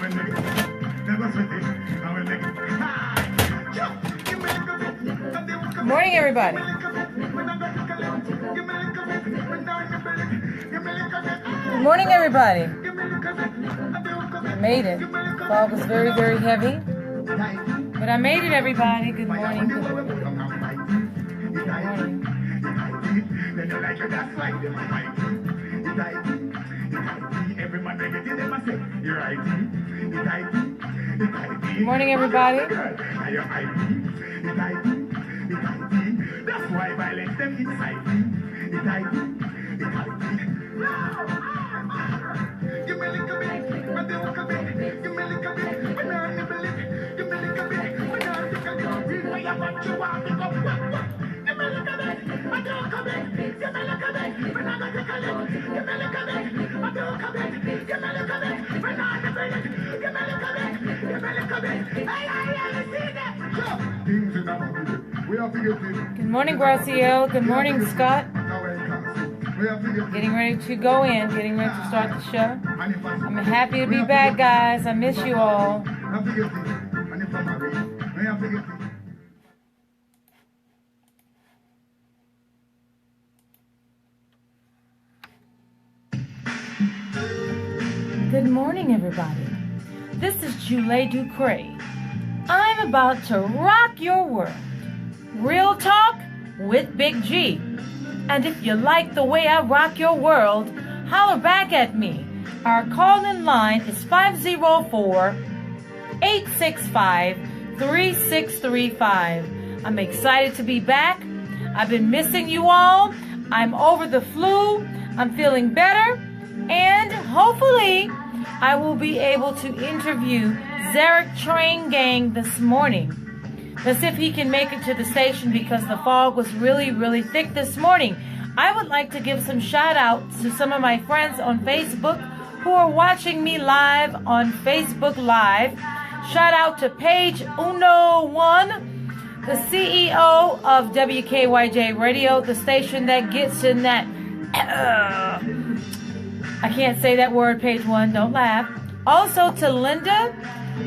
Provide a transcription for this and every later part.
Good morning, everybody. Good morning, everybody. I made it. The fog was very, very heavy. But I made it, everybody. Good morning. Good morning. Good morning, everybody. That's why violence them inside me. Give me a little bit, but they won't come in. Give me a little bit, but now I nibble it. Give me a little bit, but now I take a little bit. Why you want you want to go? Give me a little bit, but they won't come in. Give me a little bit, but now I take a little. Give me a little bit, but they won't come in. Give me a little bit, but now I nibble it. Give me a little bit, give me a little bit. Hey, see that? Things in the house. Good morning, Graciel. Good morning, Scott. Getting ready to go in, getting ready to start the show. I'm happy to be back, guys. I miss you all. Good morning, everybody. This is JuLa DuCre. I'm about to rock your world. Real talk with Big G. And if you like the way I rock your world, holler back at me. Our call-in line is 504-865-3635. I'm excited to be back. I've been missing you all. I'm over the flu. I'm feeling better. And hopefully, I will be able to interview Zerrik TrainGgang this morning. Let's see if he can make it to the station because the fog was really, really thick this morning. I would like to give some shout outs to some of my friends on Facebook who are watching me live on Facebook Live. Shout out to Page Uno1, the CEO of WKYJ Radio, the station that gets in that... I can't say that word, Page 1, don't laugh. Also to Linda,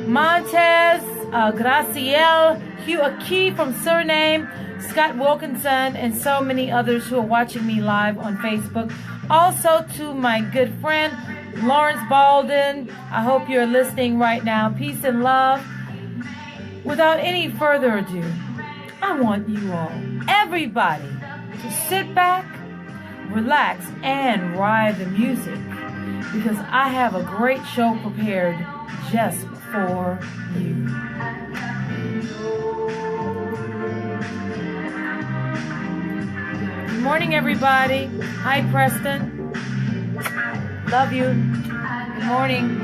Montez, Graciel, Hugh Aki from Suriname, Scott Wilkinson, and so many others who are watching me live on Facebook. Also to my good friend, Lawrence Balden. I hope you're listening right now. Peace and love. Without any further ado, I want you all, everybody, to sit back, relax, and ride the music because I have a great show prepared just for you. Good morning, everybody. Hi, Preston. Love you. Good morning.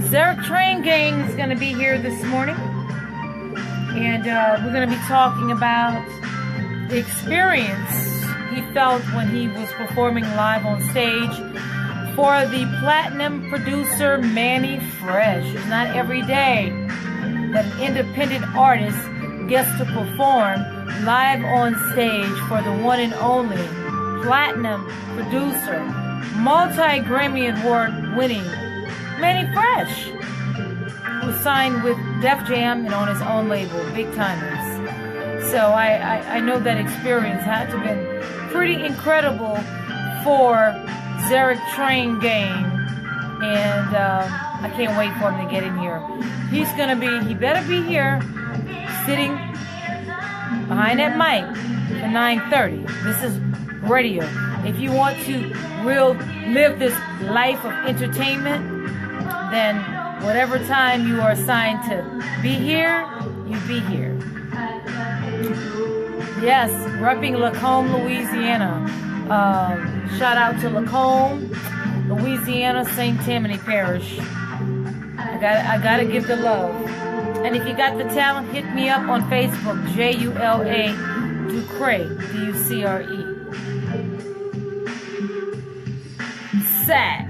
Zerrik TrainGgang is going to be here this morning. And we're going to be talking about the experience he felt when he was performing live on stage for the platinum producer Manny Fresh. It's not every day that an independent artist gets to perform live on stage for the one and only platinum producer, multi-Grammy Award winning Manny Fresh, who signed with Def Jam and on his own label, Big Timers. So I know that experience had to have been pretty incredible for Zerrik TrainGgang, and I can't wait for him to get in here. He better be here, sitting behind that mic for 9:30. This is radio. If you want to live this life of entertainment, then whatever time you are assigned to be here, you be here. Yes, repping Lacombe, Louisiana. Shout out to Lacombe, Louisiana, St. Tammany Parish. I gotta give the love. And if you got the talent, hit me up on Facebook, JuLa DuCre, DuCre. Sax.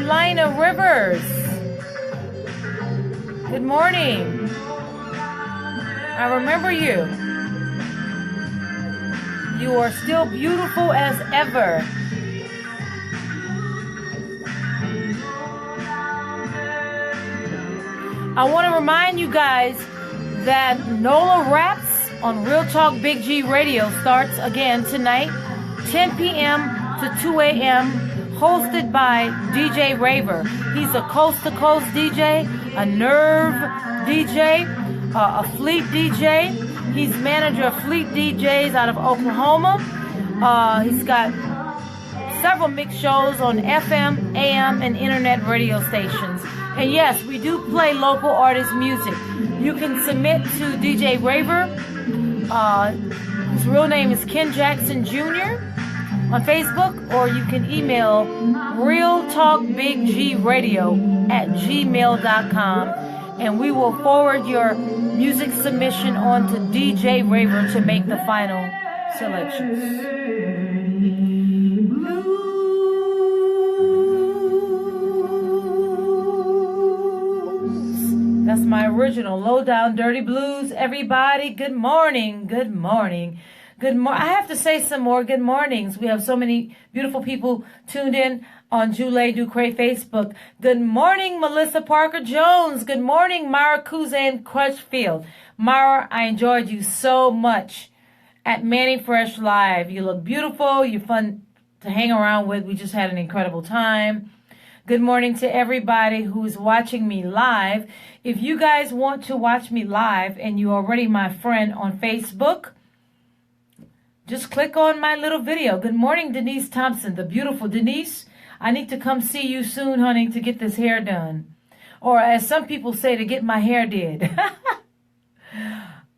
Carolina Rivers. Good morning. I remember you. You are still beautiful as ever. I want to remind you guys that NOLA Raps on Real Talk Big G Radio starts again tonight, 10 p.m. to 2 a.m., hosted by DJ Raver. He's a coast-to-coast DJ, a nerve DJ, a fleet DJ. He's manager of Fleet DJs out of Oklahoma. He's got several mix shows on FM, AM, and internet radio stations. And yes, we do play local artist music. You can submit to DJ Raver. His real name is Ken Jackson Jr. on Facebook, or you can email realtalkbigradio@gmail.com, and we will forward your music submission on to DJ Raver to make the final selections. That's my original Lowdown Dirty Blues. Everybody, good morning, good morning. I have to say some more good mornings. We have so many beautiful people tuned in on JuLa DuCre Facebook. Good morning, Melissa Parker Jones. Good morning, Mara Kuzan Crutchfield. Mara, I enjoyed you so much at Manny Fresh Live. You look beautiful. You're fun to hang around with. We just had an incredible time. Good morning to everybody who's watching me live. If you guys want to watch me live and you're already my friend on Facebook, just click on my little video. Good morning, Denise Thompson, the beautiful Denise. I need to come see you soon, honey, to get this hair done. Or as some people say, to get my hair did.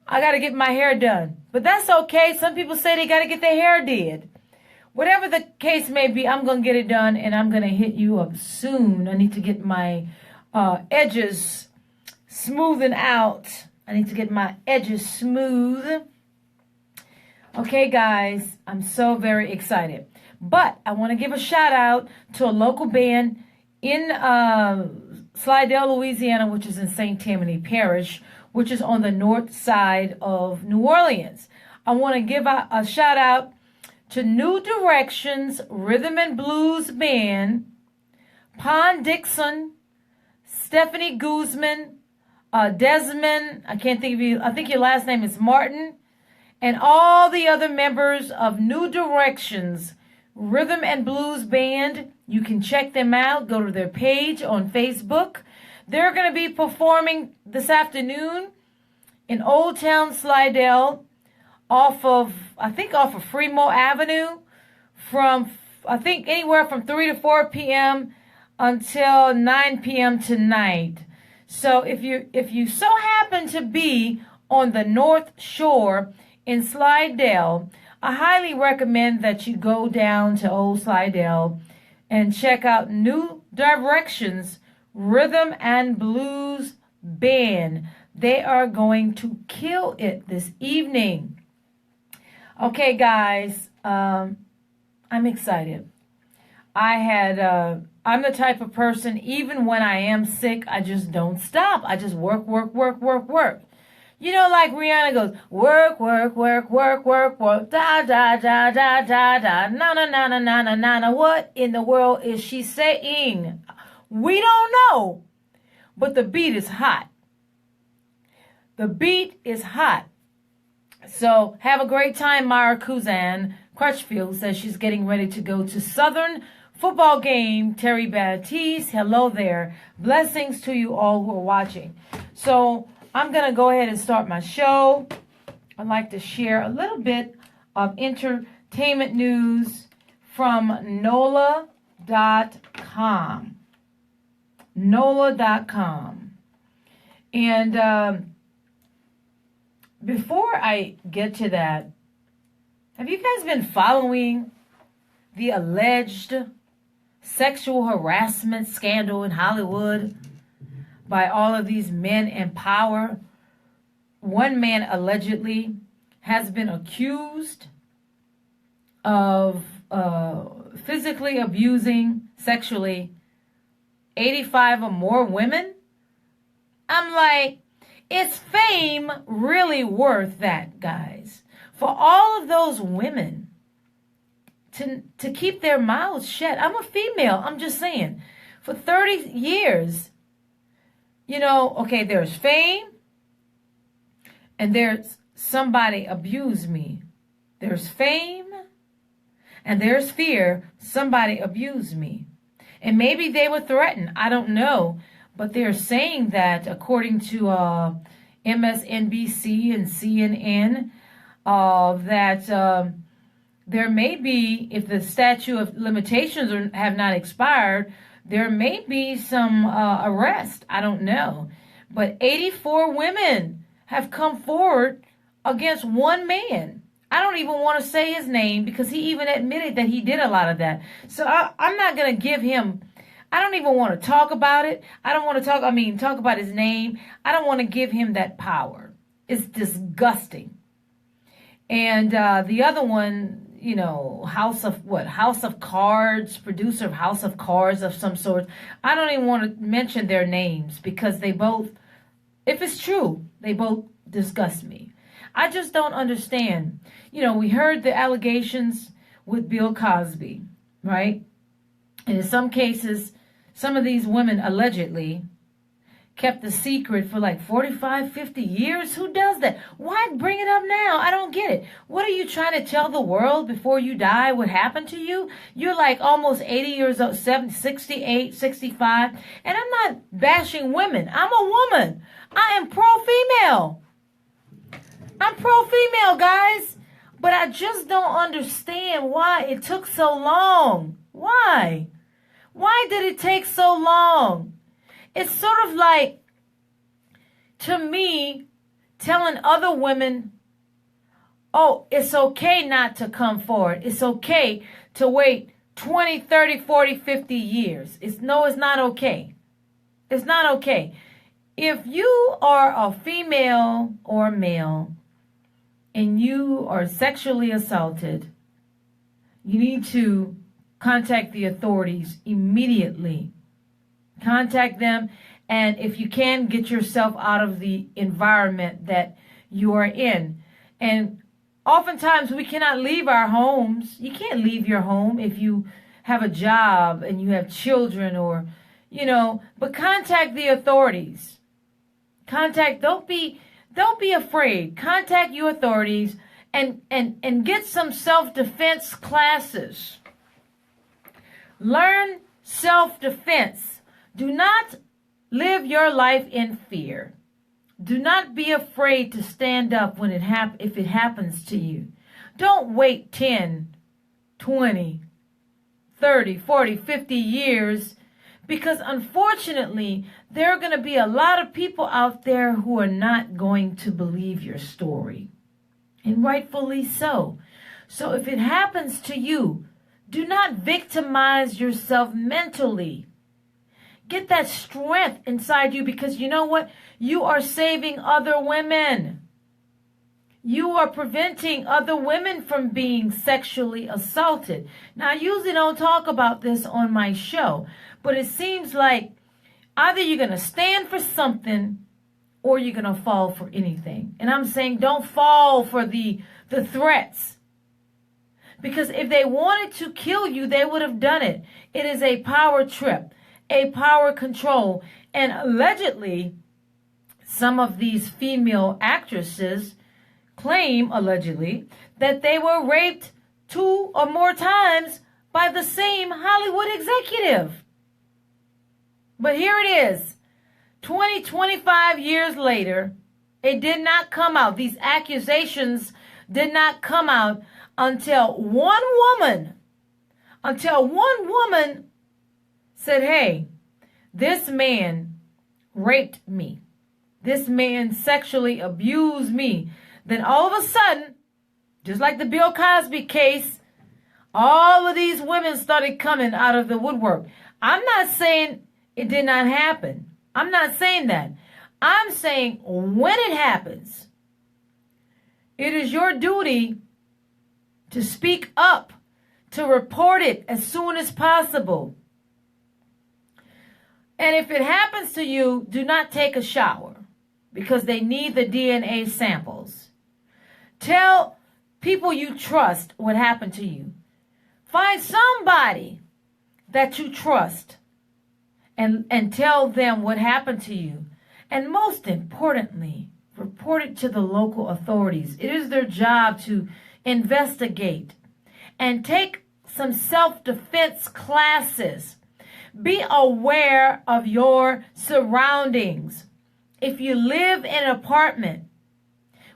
I got to get my hair done. But that's okay. Some people say they got to get their hair did. Whatever the case may be, I'm going to get it done, and I'm going to hit you up soon. I need to get my edges smoothing out. I need to get my edges smooth. Okay, guys, I'm so very excited. But I want to give a shout out to a local band in Slidell, Louisiana, which is in St. Tammany Parish, which is on the north side of New Orleans. I want to give a shout out to New Directions Rhythm and Blues Band, Pon Dixon, Stephanie Guzman, Desmond, I can't think of you, I think your last name is Martin, and all the other members of New Directions Rhythm and Blues Band. You can check them out. Go to their page on Facebook. They're going to be performing this afternoon in Old Town Slidell off of Fremont Avenue from, I think, anywhere from 3 to 4 p.m. until 9 p.m. tonight. So if you so happen to be on the North Shore in Slidell, I highly recommend that you go down to Old Slidell and check out New Directions Rhythm and Blues Band. They are going to kill it this evening. Okay, guys, I'm excited. I'm the type of person, even when I am sick, I just don't stop. I just work. You know, like Rihanna goes, work, da, da, da, da, da, da, na, na, na, na, na, na, na, na. What in the world is she saying? We don't know, but the beat is hot. The beat is hot. So have a great time. Mara Kuzan Crutchfield says she's getting ready to go to Southern football game. Terry Baptiste, hello there. Blessings to you all who are watching. So I'm going to go ahead and start my show. I'd like to share a little bit of entertainment news from NOLA.com. NOLA.com. And before I get to that, have you guys been following the alleged sexual harassment scandal in Hollywood by all of these men in power? One man allegedly has been accused of physically abusing sexually 85 or more women? I'm like, is fame really worth that, guys? For all of those women to keep their mouths shut. I'm a female. I'm just saying. For 30 years, you know, okay, there's fame and there's somebody abused me. There's fame and there's fear. Somebody abused me. And maybe they were threatened. I don't know. But they're saying that according to MSNBC and CNN, that there may be, if the statute of limitations have not expired, there may be some arrest. I don't know. But 84 women have come forward against one man. I don't even want to say his name because he even admitted that he did a lot of that. So I'm not going to give him, I don't even want to talk about it. I don't want to talk about his name. I don't want to give him that power. It's disgusting. And the other one, you know, House of Cards, producer of House of Cards of some sort. I don't even want to mention their names because they both, if it's true, they both disgust me. I just don't understand. You know, we heard the allegations with Bill Cosby, right? And in some cases, some of these women allegedly kept the secret for like 45, 50 years. Who does that? Why bring it up now? I don't get it. What are you trying to tell the world before you die what happened to you? You're like almost 80 years old, 68, 65. And I'm not bashing women. I'm a woman. I am pro-female. I'm pro-female, guys. But I just don't understand why it took so long. Why? Why did it take so long? It's sort of like, to me, telling other women, oh, it's okay not to come forward. It's okay to wait 20, 30, 40, 50 years. It's not okay. It's not okay. If you are a female or male and you are sexually assaulted, you need to contact the authorities immediately. Contact them, and if you can, get yourself out of the environment that you are in. And oftentimes we cannot leave our homes. You can't leave your home if you have a job and you have children, or, you know, but contact the authorities. Don't be afraid. Contact your authorities and get some self-defense classes. Learn self-defense. Do not live your life in fear. Do not be afraid to stand up when if it happens to you. Don't wait 10, 20, 30, 40, 50 years, because unfortunately, there are going to be a lot of people out there who are not going to believe your story. And rightfully so. So if it happens to you, do not victimize yourself mentally. Get that strength inside you, because you know what? You are saving other women. You are preventing other women from being sexually assaulted. Now, I usually don't talk about this on my show, but it seems like either you're going to stand for something or you're going to fall for anything. And I'm saying don't fall for the threats. Because if they wanted to kill you, they would have done it. It is a power trip, a power control. And allegedly, some of these female actresses claim, allegedly, that they were raped 2 or more times by the same Hollywood executive. But here it is, 20, 25 years later, it did not come out. These accusations did not come out until one woman said, hey, this man raped me. This man sexually abused me. Then all of a sudden, just like the Bill Cosby case, all of these women started coming out of the woodwork. I'm not saying it did not happen. I'm not saying that. I'm saying when it happens, it is your duty to speak up, to report it as soon as possible. And if it happens to you, do not take a shower because they need the DNA samples. Tell people you trust what happened to you. Find somebody that you trust and tell them what happened to you. And most importantly, report it to the local authorities. It is their job to investigate and take some self-defense classes. Be aware of your surroundings. If you live in an apartment,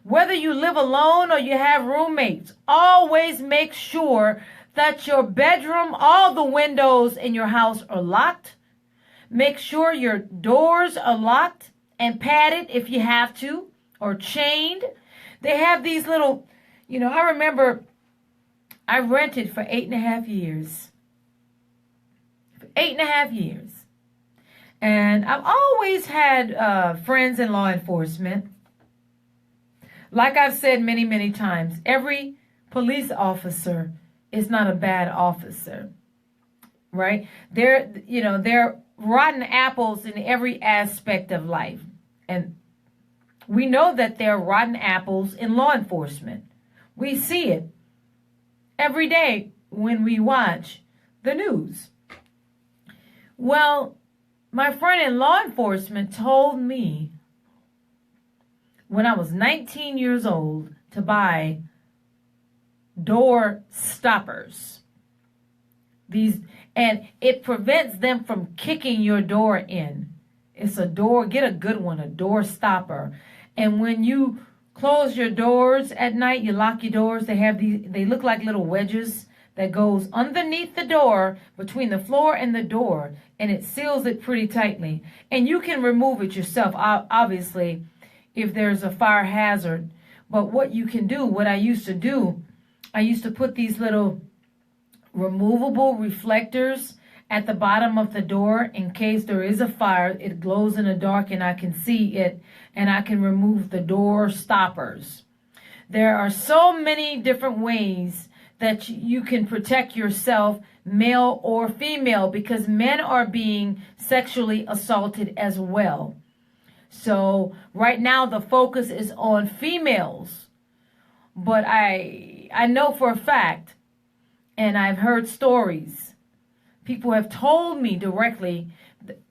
whether you live alone or you have roommates, always make sure that your bedroom, all the windows in your house are locked. Make sure your doors are locked and padded if you have to, or chained. They have these little, I remember I rented for 8.5 years. For 8.5 years. And I've always had friends in law enforcement. Like I've said many, many times, every police officer is not a bad officer, right? They're rotten apples in every aspect of life. And we know that there are rotten apples in law enforcement. We see it every day when we watch the news. Well, my friend in law enforcement told me when I was 19 years old to buy door stoppers. And it prevents them from kicking your door in. It's a door, get a good one, a door stopper. And when you close your doors at night, you lock your doors, they look like little wedges that goes underneath the door, between the floor and the door, and it seals it pretty tightly. And you can remove it yourself, obviously, if there's a fire hazard. But what you can do, what I used to do, I used to put these little removable reflectors at the bottom of the door in case there is a fire. It glows in the dark and I can see it, and I can remove the door stoppers. There are so many different ways that you can protect yourself, male or female, because men are being sexually assaulted as well. So right now the focus is on females, but I know for a fact, and I've heard stories, people have told me directly,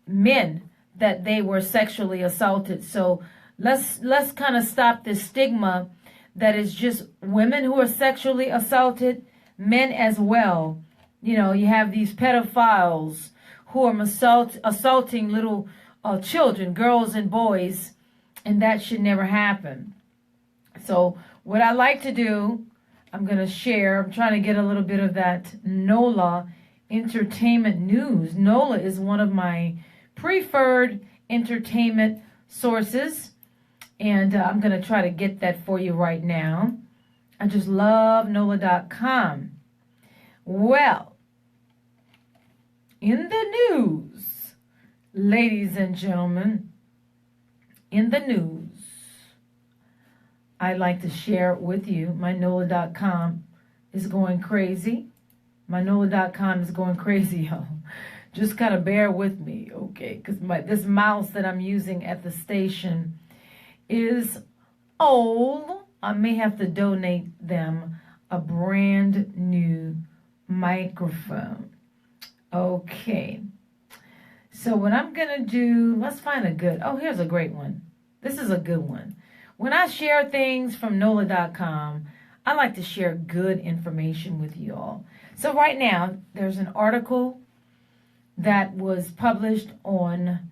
men, that they were sexually assaulted. So let's kind of stop this stigma that is just women who are sexually assaulted, men as well. You have these pedophiles who are assaulting little children, girls and boys, and that should never happen. So what I like to do, I'm going to share, I'm trying to get a little bit of that NOLA entertainment news. NOLA is one of my preferred entertainment sources, and I'm going to try to get that for you right now. I just love NOLA.com. Well, in the news, ladies and gentlemen, in the news, I'd like to share with you, my NOLA.com is going crazy. My NOLA.com is going crazy, y'all. Just kind of bear with me, okay? Because this mouse that I'm using at the station is old. I may have to donate them a brand new microphone. Okay. So what I'm going to do, let's find a good, here's a great one. This is a good one. When I share things from NOLA.com, I like to share good information with you all. So right now, there's an article that was published on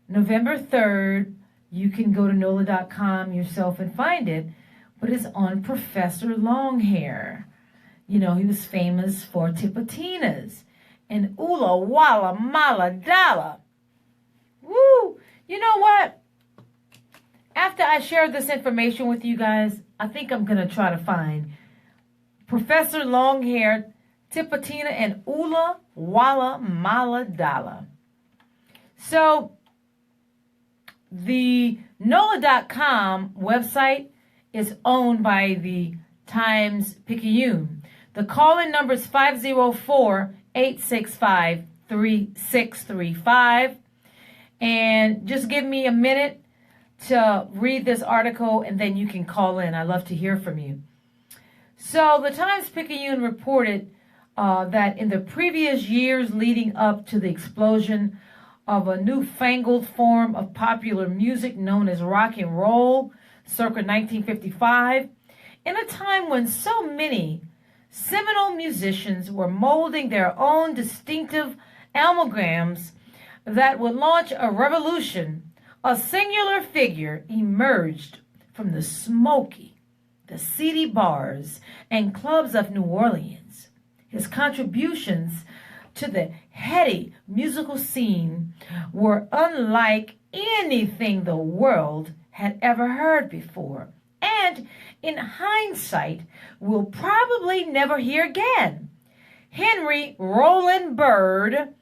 November 3rd. You can go to NOLA.com yourself and find it, but it's on Professor Longhair. He was famous for tipatinas and Ula Walla Mala Dala. Woo! You know what? After I share this information with you guys, I think I'm going to try to find Professor Longhair, Tipatina, and Ula Walla Mala Dala. So, the NOLA.com website is owned by the Times-Picayune. The call-in number is 504-865-3635. And just give me a minute to read this article, and then you can call in. I love to hear from you. So the Times-Picayune reported that in the previous years leading up to the explosion of a newfangled form of popular music known as rock and roll, circa 1955, in a time when so many seminal musicians were molding their own distinctive amalgams that would launch a revolution, a singular figure emerged from the smoky, the seedy bars and clubs of New Orleans. His contributions to the heady musical scene were unlike anything the world had ever heard before, and in hindsight will probably never hear again. Henry Roland Bird,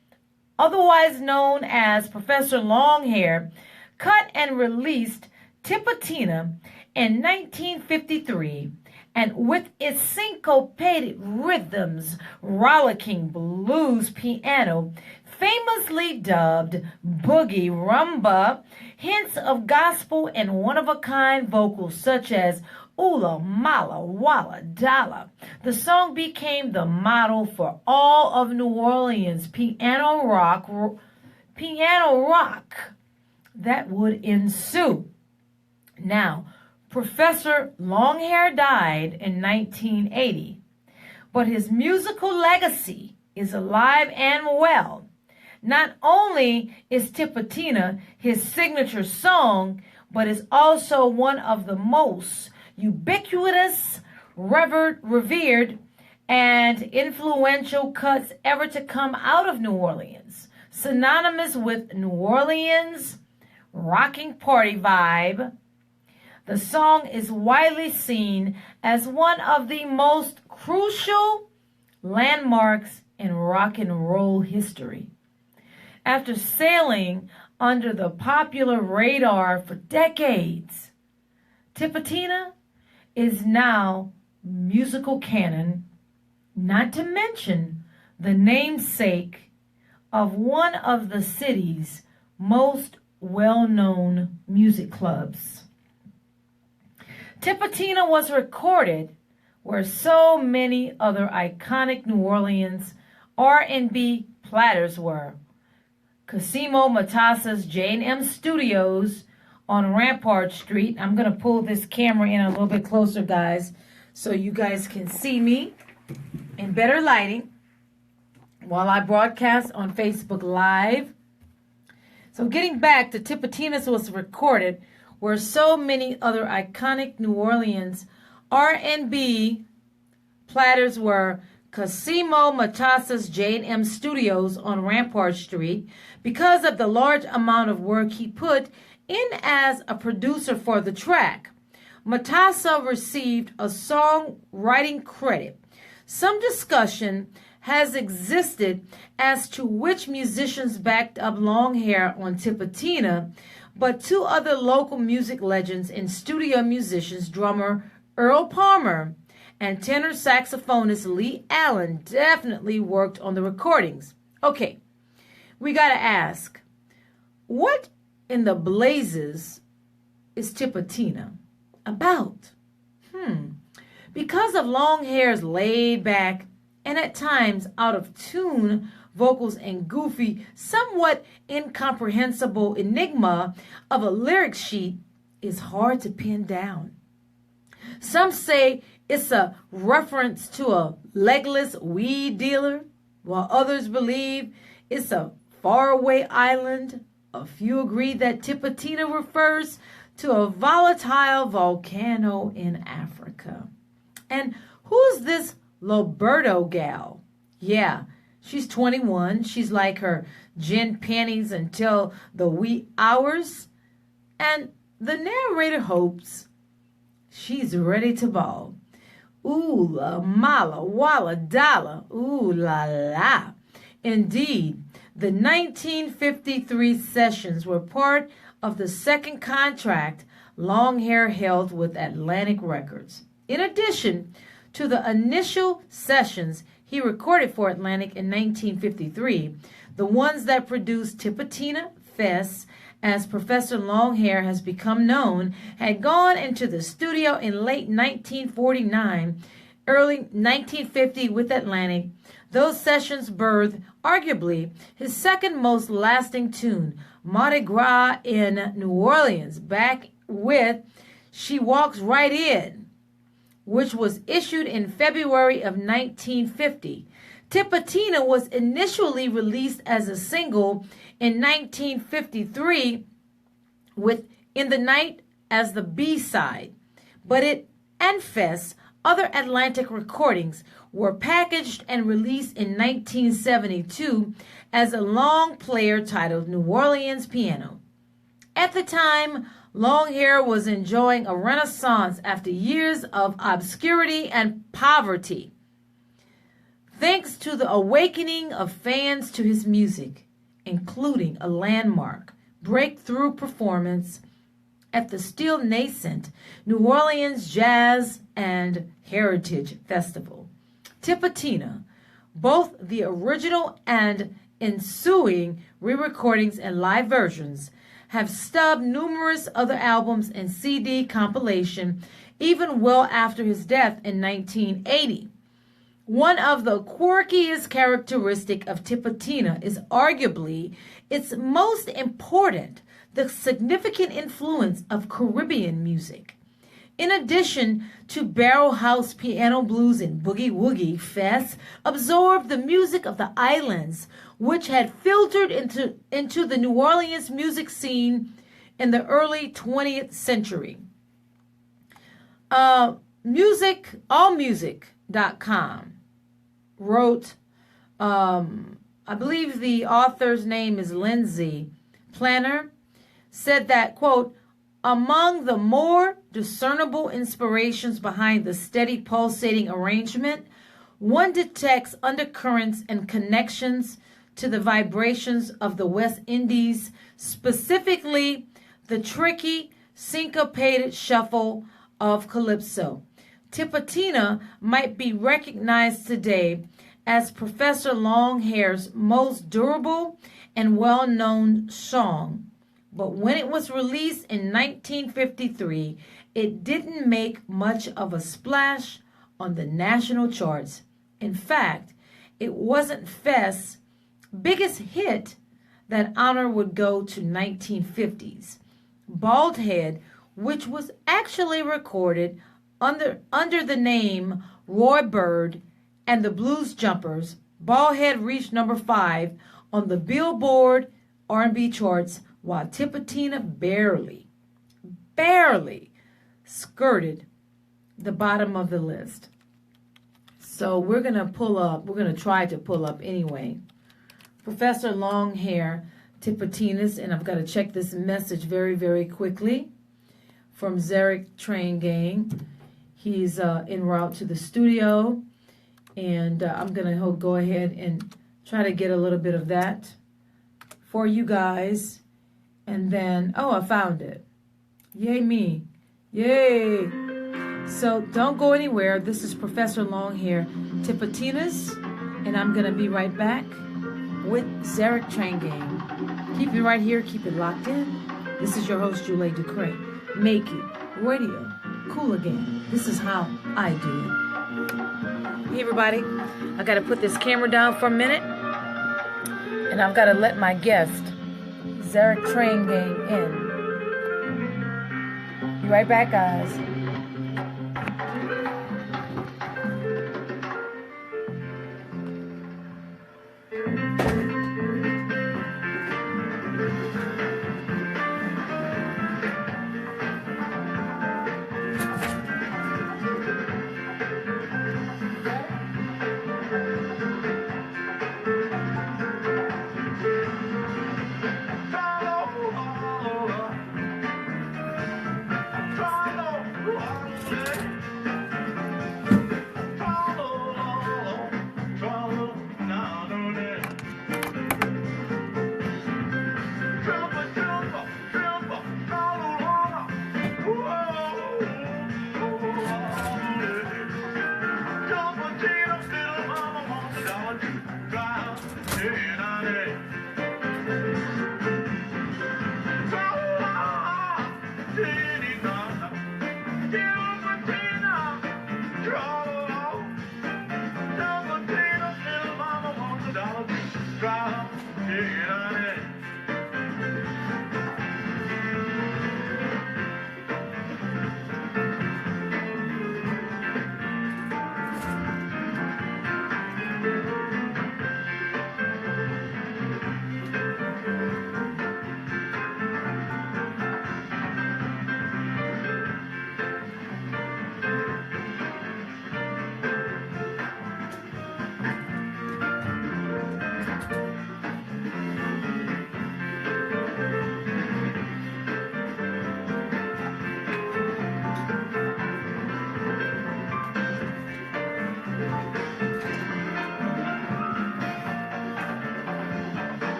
otherwise known as Professor Longhair, cut and released Tipatina in 1953, and with its syncopated rhythms, rollicking blues piano, famously dubbed boogie rumba, hints of gospel and one-of-a-kind vocals such as Oola Mala Walla Dalla. The song became the model for all of New Orleans piano rock that would ensue. Now, Professor Longhair died in 1980, but his musical legacy is alive and well. Not only is Tipatina his signature song, but is also one of the most ubiquitous, revered, and influential cuts ever to come out of New Orleans. Synonymous with New Orleans' rocking party vibe, the song is widely seen as one of the most crucial landmarks in rock and roll history. After sailing under the popular radar for decades, Tipatina is now musical canon, not to mention the namesake of one of the city's most well-known music clubs. Tipatina was recorded where so many other iconic New Orleans R&B platters were. Cosimo Matassa's J&M Studios on Rampart Street. I'm going to pull this camera in a little bit closer, guys, so you guys can see me in better lighting while I broadcast on Facebook Live. So getting back to Tipatina's was recorded where so many other iconic New Orleans R&B platters were. Cosimo Matassa's J&M Studios on Rampart Street, because of the large amount of work he put in as a producer for the track. Matassa received a songwriting credit. Some discussion has existed as to which musicians backed up Longhair on Tipatina, but two other local music legends and studio musicians, drummer Earl Palmer and tenor saxophonist Lee Allen, definitely worked on the recordings. Okay, we got to ask, what in the blazes is Tipatina about? Because of Longhair's laid-back and at times out-of-tune vocals and goofy, somewhat incomprehensible enigma of a lyric sheet is hard to pin down. Some say it's a reference to a legless weed dealer, while others believe it's a faraway island. A few agree that Tipatina refers to a volatile volcano in Africa. And who's this Loberto gal? Yeah, she's 21. She's like her gin panties until the wee hours. And the narrator hopes she's ready to ball. Ooh la mala walla dollar, ooh la la. Indeed, the 1953 sessions were part of the second contract Longhair held with Atlantic Records. In addition to the initial sessions he recorded for Atlantic in 1953, the ones that produced Tipatina, Fest, as Professor Longhair has become known, had gone into the studio in late 1949, early 1950 with Atlantic. Those sessions birthed, arguably, his second most lasting tune, Mardi Gras in New Orleans, back with She Walks Right In, which was issued in February of 1950. Tipatina was initially released as a single in 1953 with In the Night as the B-side, but it and Fest, other Atlantic recordings, were packaged and released in 1972 as a long player titled New Orleans Piano. At the time, Longhair was enjoying a renaissance after years of obscurity and poverty, thanks to the awakening of fans to his music, including a landmark breakthrough performance at the still nascent New Orleans Jazz and Heritage Festival. Tipatina, both the original and ensuing re-recordings and live versions, have stubbed numerous other albums and CD compilation even well after his death in 1980. One of the quirkiest characteristics of Tipatina is arguably its most important, the significant influence of Caribbean music. In addition to barrel house, piano blues, and boogie woogie, Fest absorbed the music of the islands, which had filtered into the New Orleans music scene in the early 20th century. Allmusic.com wrote, I believe the author's name is Lindsay Planner, said that, quote, among the more discernible inspirations behind the steady pulsating arrangement, one detects undercurrents and connections to the vibrations of the West Indies, specifically the tricky, syncopated shuffle of calypso. Tipatina might be recognized today as Professor Longhair's most durable and well-known song. But when it was released in 1953, it didn't make much of a splash on the national charts. In fact, it wasn't Fest's biggest hit. That honor would go to 1950s Bald Head, which was actually recorded under the name Roy Bird and the Blues Jumpers. Bald Head reached number 5 on the Billboard R&B charts, while Tipatina barely skirted the bottom of the list. So we're going to try to pull up anyway, Professor Longhair, Tipatinas, and I've got to check this message very, very quickly from Zerrik TrainGgang. He's en route to the studio, and I'm going to go ahead and try to get a little bit of that for you guys. And then, oh, I found it. Yay me. Yay. So don't go anywhere. This is Professor Longhair, Tipatinas, and I'm going to be right back with Zerrik TrainGgang. Keep it right here. Keep it locked in. This is your host, JuLa DuCre. Make it radio cool again. This is how I do it. Hey, everybody. I got to put this camera down for a minute, and I've got to let my guest, Zerrik TrainGgang, in. Be right back, guys.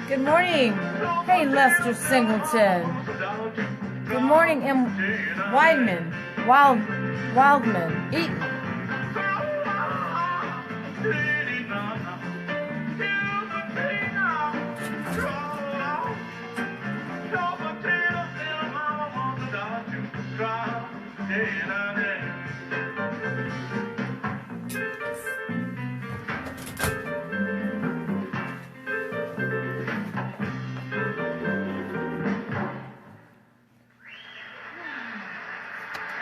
Good morning. Hey, Lester Singleton. Good morning, M. Wildman. Eaton.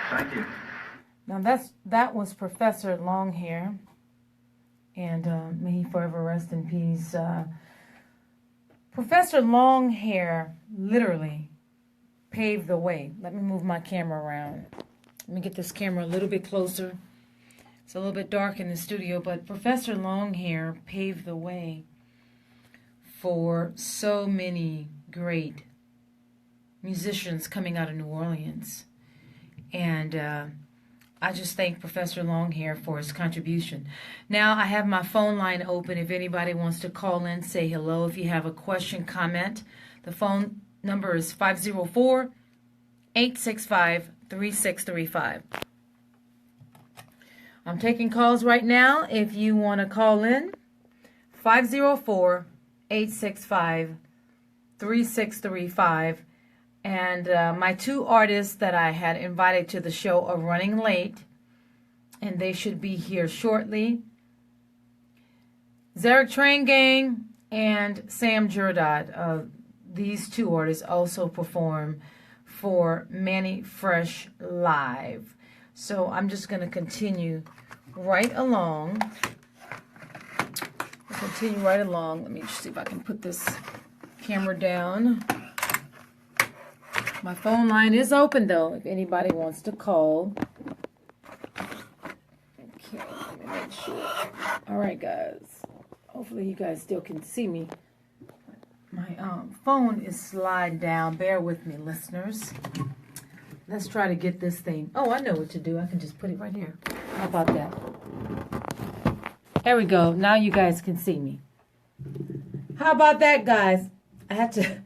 Thank you. Now that was Professor Longhair, and may he forever rest in peace. Professor Longhair literally paved the way. Let me move my camera around. Let me get this camera a little bit closer. It's a little bit dark in the studio, but Professor Longhair paved the way for so many great musicians coming out of New Orleans. And I just thank Professor Longhair for his contribution. Now I have my phone line open. If anybody wants to call in, say hello. If you have a question, comment. The phone number is 504-865-3635. I'm taking calls right now. If you want to call in, 504-865-3635. And my two artists that I had invited to the show are running late, and they should be here shortly. Zerrik TrainGgang and Sam Giradot. These two artists also perform for Manny Fresh Live. So I'm just going to continue right along. Let me just see if I can put this camera down. My phone line is open, though, if anybody wants to call. Okay, let me make sure. All right, guys. Hopefully you guys still can see me. My phone is sliding down. Bear with me, listeners. Let's try to get this thing. Oh, I know what to do. I can just put it right here. How about that? There we go. Now you guys can see me. How about that, guys? I had to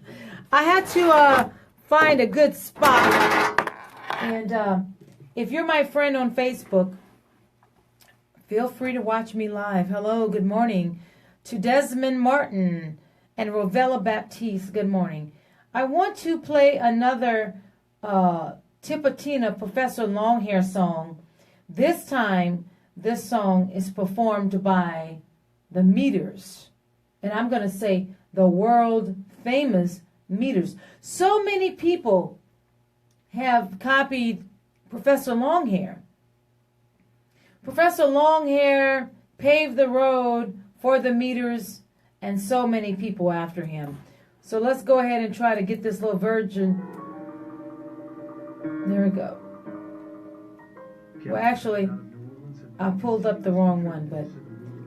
find a good spot. And if you're my friend on Facebook, feel free to watch me live. Hello, good morning to Desmond Martin and Rovella Baptiste. Good morning. I want to play another Tipatina Professor Longhair song. This time, this song is performed by the Meters. And I'm going to say the world famous Meters. So many people have copied Professor Longhair. Professor Longhair paved the road for the Meters and so many people after him. So let's go ahead and try to get this little version. There we go. Well, actually, I pulled up the wrong one, but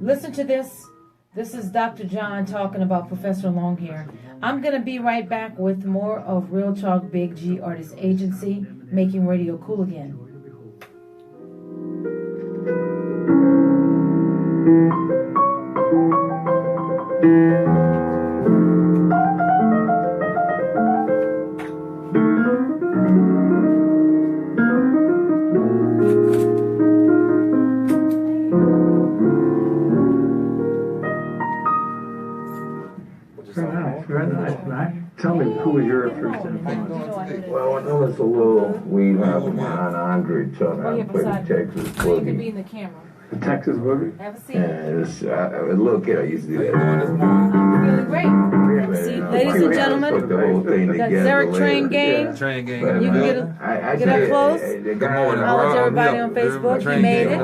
listen to this. This is Dr. John talking about Professor Longhair. I'm going to be right back with more of Real Talk Big G Artist Agency, making radio cool again. Very nice, right? Tell me, who was your first influence? Well, I know it's a little weed having behind Andre Chuck. I played the Texas So you can be Boogie. in the camera. The Texas Boogie? Have a seat. And it's, a little kid, I used to do that. Feeling great. Have a seat. Ladies and Put gentlemen, the whole thing we got together Zerrik later. TrainGgang. But, You can get up close. The guy How's everybody on Facebook? You made it.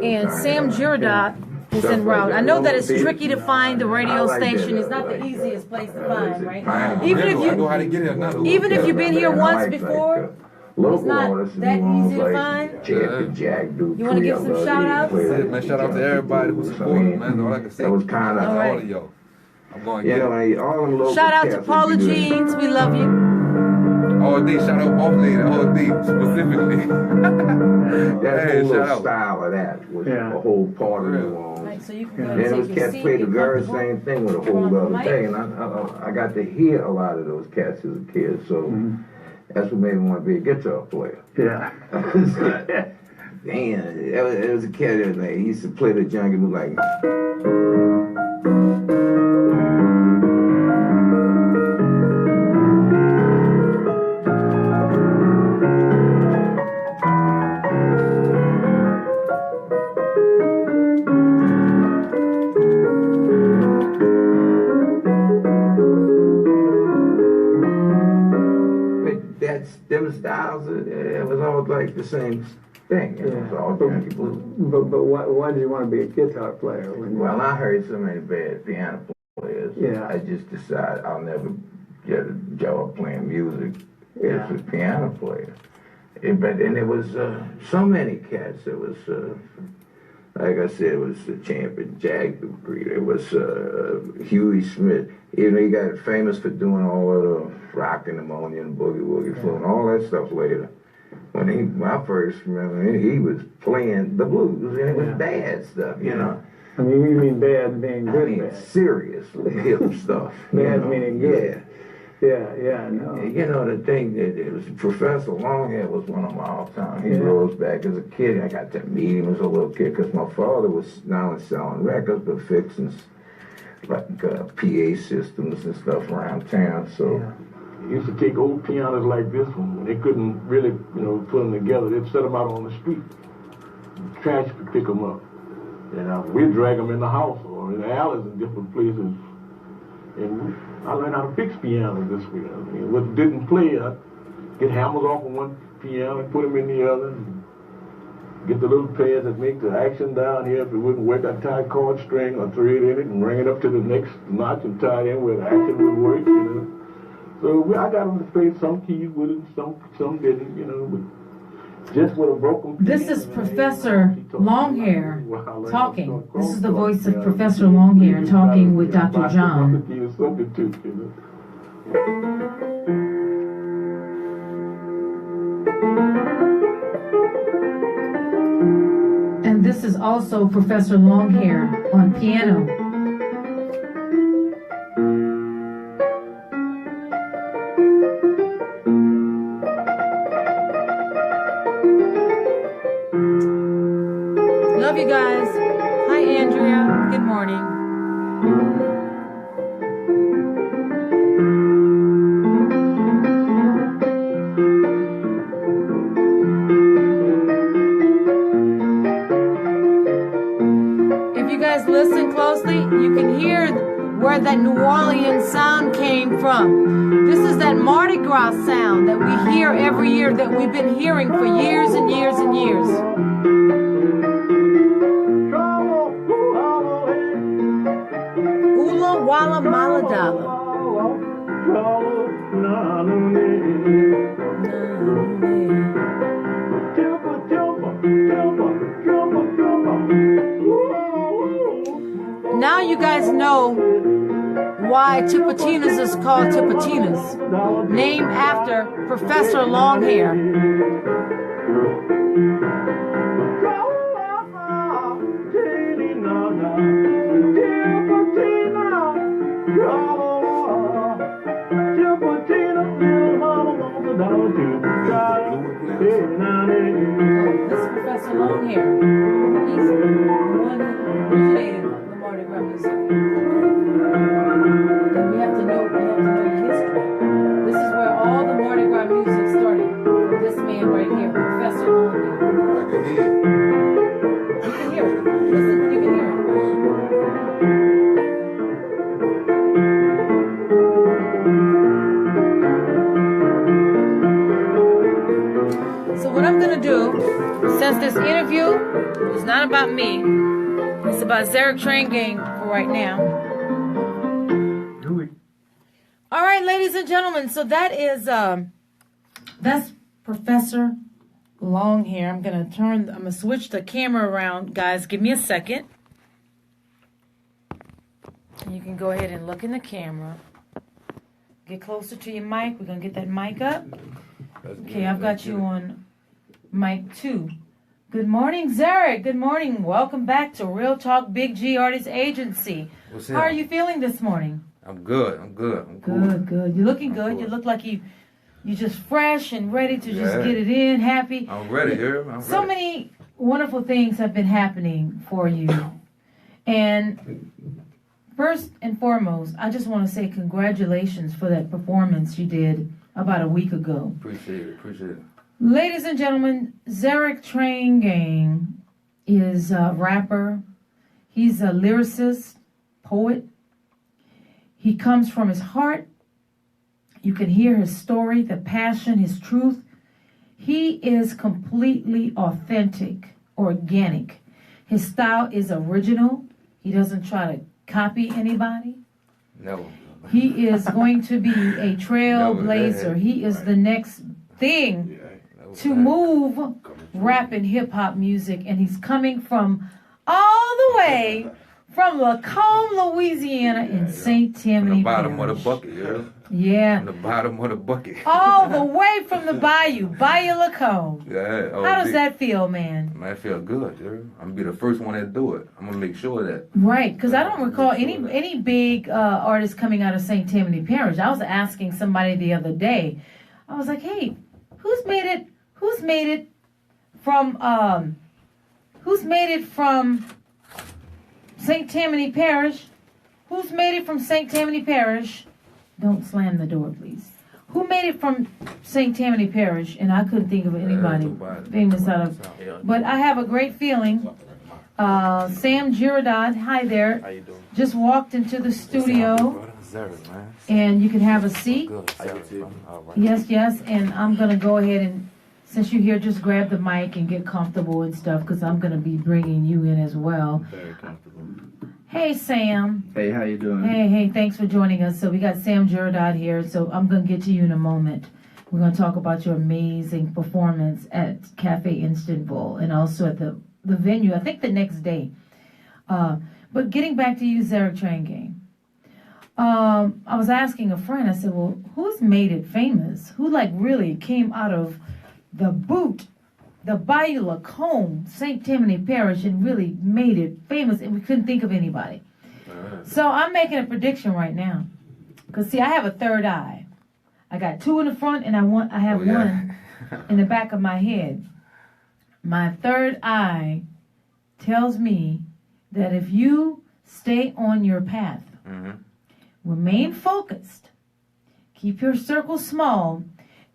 And Sam Giradot is en route. I know that it's tricky to find the radio station. It's not the easiest place to find, right? Even if you've been here once before, it's not that easy to find. You want to give some shout outs? Man, shout out to everybody who supported, man. All I can say. That was kind of All right. All of y'all. I'm going to get it. all them local Shout out to cats Paula that do that. Jeans. We love you. OD, shout out both ladies, OD specifically. That Hey, whole shout little out. style of that was Yeah. a whole part of Yeah. New Orleans. Nice. So you can go And and those take your cats seat. played the get very comfortable. same thing with a whole other day, and I got to hear a lot of those cats as a kid, so that's what made me want to be a guitar player. Yeah. Damn, it was a cat that he used to play the jungle move like. Them styles, it was all like the same thing. It was all jungle blues. But why did you want to be a guitar player? Well, I heard so many bad piano players. Yeah. I just decided I'll never get a job playing music as a piano player. And it was so many cats. It was, like I said, it was the champion Jack DuCre. It was Huey Smith. Even though he got famous for doing all of the rock and ammonia and boogie woogie flu and all that stuff later. When I first remember he was playing the blues and it was bad stuff, you know. I mean, you mean bad meaning good? I mean, seriously hip stuff. Bad meaning good. Yeah, no. You know, the thing that it was Professor Longhair was one of my all-time heroes back as a kid. I got to meet him as a little kid because my father was not only selling records but fixing like PA systems and stuff around town. So He used to take old pianos like this one. When they couldn't really, put them together, they'd set them out on the street. The trash could pick them up. And we'd drag them in the house or in the alleys in different places. And I learned how to fix pianos this way. I mean, what didn't play, I'd get hammers off of one piano and put them in the other. And get the little pads that make the action down here. If it wouldn't work, I'd tie a cord string or thread in it and bring it up to the next notch and tie it in where the action would work, So I got them to play some keys with it, some didn't, but just with a broken piano. This is Professor Longhair talking. This is the voice of Professor Longhair talking with Dr. John. And this is also Professor Longhair on piano. Love you guys. Hi, Andrea. Good morning. If you guys listen closely, you can hear where that New Orleans sound came from. This is that Mardi Gras sound that we hear every year, that we've been hearing for years and years and years. Ula Walla Maladala. Now you guys know why Tipitinas is called Tipitinas, named after Professor Longhair. This is Professor Longhair. He's the one who originated the Mardi Gras music. And we have to know the history. This is where all the Mardi Gras music started. This man right here, Professor Longhair. You can hear it. Listen, you can hear it. So what I'm going to do, since this interview is not about me, it's about Zerrik TrainGgang for right now. All right, ladies and gentlemen, so that is, that's Professor Longhair. I'm going to switch the camera around. Guys, give me a second. And you can go ahead and look in the camera. Get closer to your mic. We're going to get that mic up. Okay, I've got you on mic 2. Good morning, Zerrik. Good morning. Welcome back to Real Talk Big G Artist Agency. What's How are you feeling this morning? I'm good. I'm cool. Good. You're looking good. Cool. You look like you're just fresh and ready to just Yeah. get it in, happy. I'm ready, here. I'm So ready. many wonderful things have been happening for you. And first and foremost, I just want to say congratulations for that performance you did about a week ago. Appreciate it. Ladies and gentlemen, Zerrik TrainGgang is a rapper. He's a lyricist, poet. He comes from his heart. You can hear his story, the passion, his truth. He is completely authentic, organic. His style is original. He doesn't try to copy anybody. Never. He is going to be a trailblazer. He is the next thing to move rap and hip-hop music, and he's coming from all the way from Lacombe, Louisiana in St. Tammany From the bottom Parish. of the bucket, yeah. Yeah. From the bottom of the bucket. All the way from the bayou Lacombe. Yeah. How does that feel, man? Man, I feel good, yeah. I'm gonna be the first one that do it. I'm gonna make sure that. Right, because I don't recall any big artists coming out of St. Tammany Parish. I was asking somebody the other day. I was like, hey, who's made it from St. Tammany Parish? Who's made it from St. Tammany Parish? Don't slam the door, please. Who made it from St. Tammany Parish? And I couldn't think of anybody famous out of. But I have a great feeling. Sam Giradot, hi there. How you doing? Just walked into the studio. Zerrik, man. And you can have a seat. Good. Zerrik, all right. Yes. And I'm going to go ahead and, since you're here, just grab the mic and get comfortable and stuff, because I'm going to be bringing you in as well. Very comfortable. Hey, Sam. Hey, how you doing? Hey, thanks for joining us. So we got Sam Giradot here, so I'm going to get to you in a moment. We're going to talk about your amazing performance at Cafe Istanbul and also at the venue, I think the next day. But getting back to you, Zerrik TrainGgang. I was asking a friend, I said, well, who's made it famous? Who really came out of the boot, the Bayou Lacombe, St. Tammany Parish, and really made it famous, and we couldn't think of anybody. So I'm making a prediction right now. Because, see, I have a third eye. I got two in the front, and I have one in the back of my head. My third eye tells me that if you stay on your path, remain focused, keep your circle small,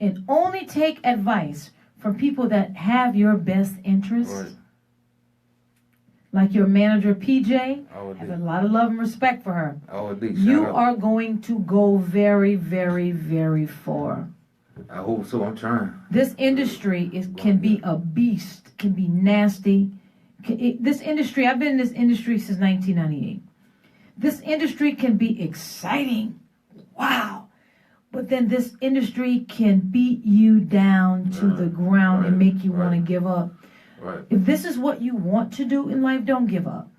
and only take advice from people that have your best interests. Right. Like your manager, PJ. I have a lot of love and respect for her. would You are going to go very, very, very far. I hope so. I'm trying. This industry can be a beast, can be nasty. This industry, I've been in this industry since 1998. This industry can be exciting. Wow. But then this industry can beat you down to the ground and make you want to give up. Right. If this is what you want to do in life, don't give up.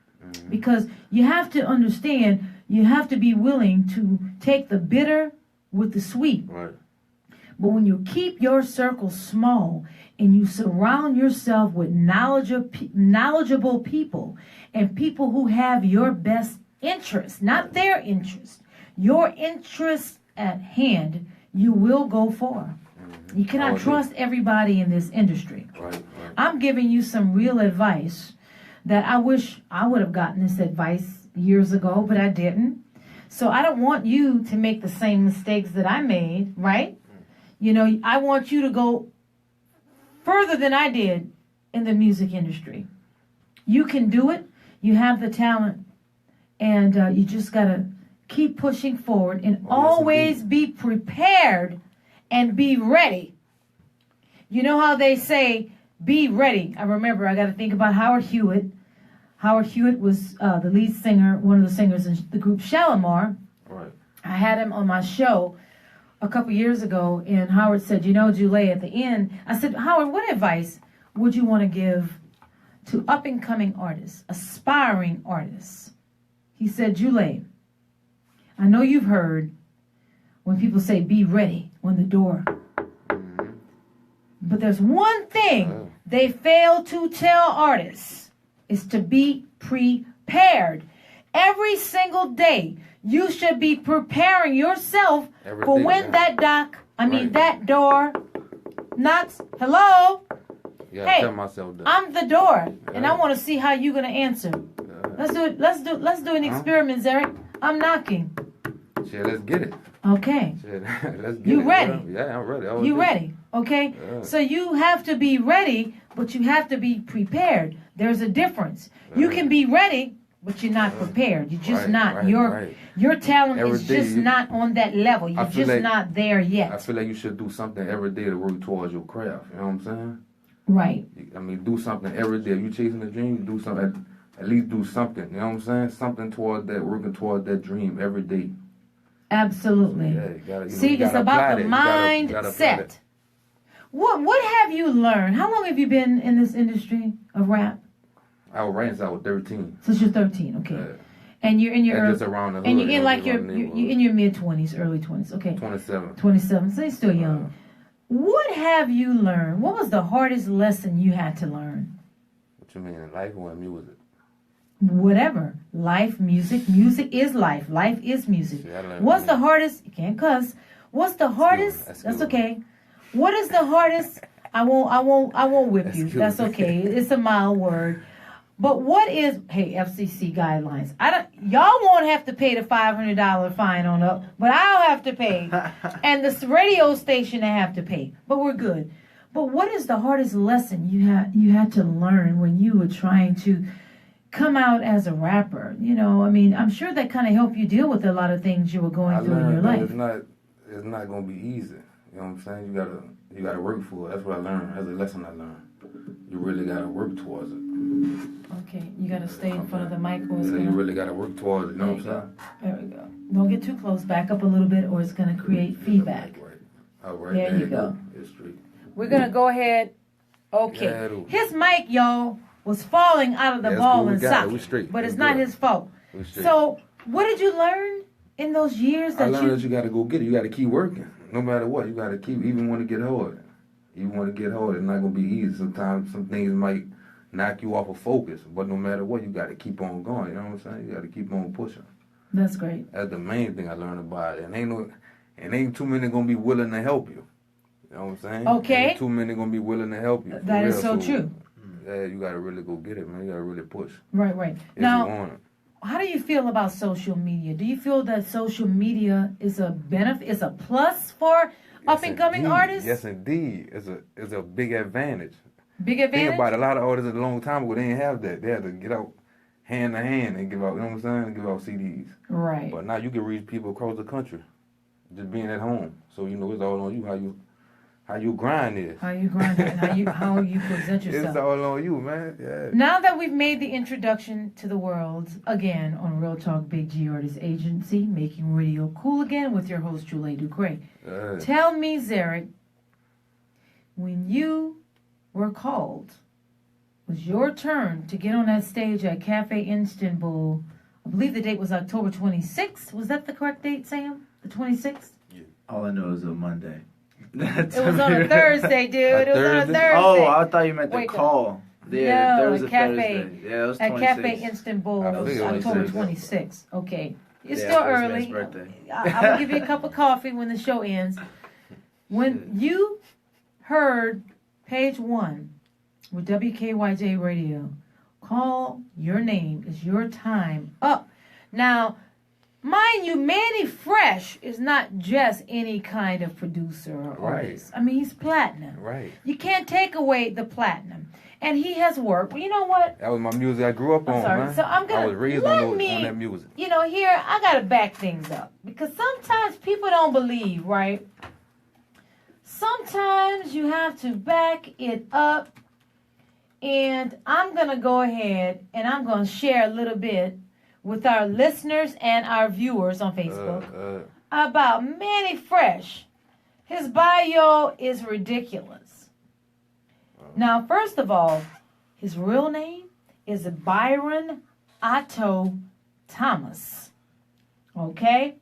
Because you have to understand, you have to be willing to take the bitter with the sweet. Right. But when you keep your circle small and you surround yourself with knowledgeable people and people who have your best interest, not their interest, your interest at hand, you will go far. You cannot trust everybody in this industry. Right. I'm giving you some real advice that I wish I would have gotten this advice years ago, but I didn't. So I don't want you to make the same mistakes that I made, right? You know, I want you to go further than I did in the music industry. You can do it. You have the talent. And you just got to keep pushing forward and always be prepared and be ready. You know how they say, be ready. I remember, I got to think about Howard Hewitt. Howard Hewitt was the lead singer, one of the singers in the group Shalimar. Right. I had him on my show a couple years ago, and Howard said, you know, JuLa, at the end, I said, Howard, what advice would you want to give to up-and-coming artists, aspiring artists? He said, JuLa, I know you've heard when people say, be ready when the door. But there's one thing they fail to tell artists is to be prepared. Every single day, you should be preparing yourself for when that that door knocks. Hello? Hey, tell myself that. I'm the door, and I want to see how you're gonna answer. Let's do it. Let's do an experiment, Zerrik. I'm knocking. Shit, let's get it. Okay. Shit, let's get You it. ready? Yeah, I'm ready. You ready? Okay. Yeah. So you have to be ready, but you have to be prepared. There's a difference. You can be ready, but you're not prepared. You're just not. Your talent Every is day just not on that level. You're just like, not there yet. I feel like you should do something every day to work towards your craft. You know what I'm saying? Right. I mean, do something every day. If you chasing a dream, do something. At least do something. You know what I'm saying? Something toward that, working toward that dream every day. Absolutely. Yeah, you gotta, See, it's about the mindset. What have you learned? How long have you been in this industry of rap? I was writing since I was 13. Since you're 13, okay. Yeah. And you're in your just around the hood, and you're in you know, like around the you're in your mid 20s, early 20s, okay. 27. 27. So you're still young. What have you learned? What was the hardest lesson you had to learn? What you mean, in life or in music? Whatever. Life, music. Music is life. Life is music. What's the hardest? You can't cuss. What's the hardest? That's okay. What is the hardest? I won't whip you. That's okay. It's a mild word. But what is, hey, FCC guidelines. Y'all won't have to pay the $500 fine on up, but I'll have to pay. And the radio station I have to pay. But we're good. But what is the hardest lesson you had to learn when you were trying to come out as a rapper? You know, I mean, I'm sure that kind of helped you deal with a lot of things you were going through in your life. It's not gonna be easy. You know what I'm saying? You gotta work for it. That's what I learned. That's a lesson I learned. You really gotta work towards it. Okay, you gotta stay in front of the mic, or it's you really gotta work towards it. You know what I'm saying? There we go. Don't get too close. Back up a little bit, or it's gonna create feedback. All right. There you go. It's straight. We're gonna go ahead. Okay. His mic, y'all, was falling out of the ball and socket, but it's not his fault. So, what did you learn in those years that I learned that you gotta go get it. You gotta keep working, no matter what. You gotta keep, even when it get hard. Even when it get hard, it's not gonna be easy. Sometimes some things might knock you off of focus, but no matter what, you gotta keep on going. You know what I'm saying? You gotta keep on pushing. That's great. That's the main thing I learned about it. And ain't too many gonna be willing to help you. You know what I'm saying? Okay. Ain't too many gonna be willing to help you. That is so true. Yeah, you gotta really go get it, man. You gotta really push. Right. Now, how do you feel about social media? Do you feel that social media is a benefit, is a plus for up and coming artists? Yes, indeed. It's a big advantage. Big advantage? Think about it. A lot of artists a long time ago, they didn't have that. They had to get out hand to hand and give out, you know what I'm saying? And give out CDs. Right. But now you can reach people across the country just being at home. So, you know, it's all on you how you grind is. How you grind and how you present yourself. It's all on you, man. Yeah. Now that we've made the introduction to the world again on Real Talk Big G Artist Agency, making radio cool again with your host JuLa DuCre. Tell me, Zerrik, when you were called, it was your turn to get on that stage at Cafe Istanbul. I believe the date was October 26th. Was that the correct date, Sam? The 26th? Yeah. All I know is a Monday. It was on a Thursday, dude. It was on a Thursday. Oh, I thought you meant the call. Yeah, there was a a cafe. Thursday. Yeah, it was 26. At Cafe Istanbul, it was October 26th. Okay. It's still early. I'm going to give you a cup of coffee when the show ends. When you heard page 1 with WKYJ Radio, call your name. It's your time up. Now, mind you, Manny Fresh is not just any kind of producer or artist. I mean, he's platinum. Right. You can't take away the platinum. And he has worked. Well, you know what? That was my music I grew up on, man. So I'm gonna, I was raised on that music. You know, here, I got to back things up. Because sometimes people don't believe, right? Sometimes you have to back it up. And I'm going to go ahead and I'm going to share a little bit with our listeners and our viewers on Facebook about Manny Fresh. His bio is ridiculous. Now, first of all, his real name is Byron Otto Thomas. Okay?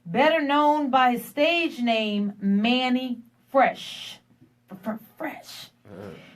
Better known by his stage name, Manny Fresh. Fresh.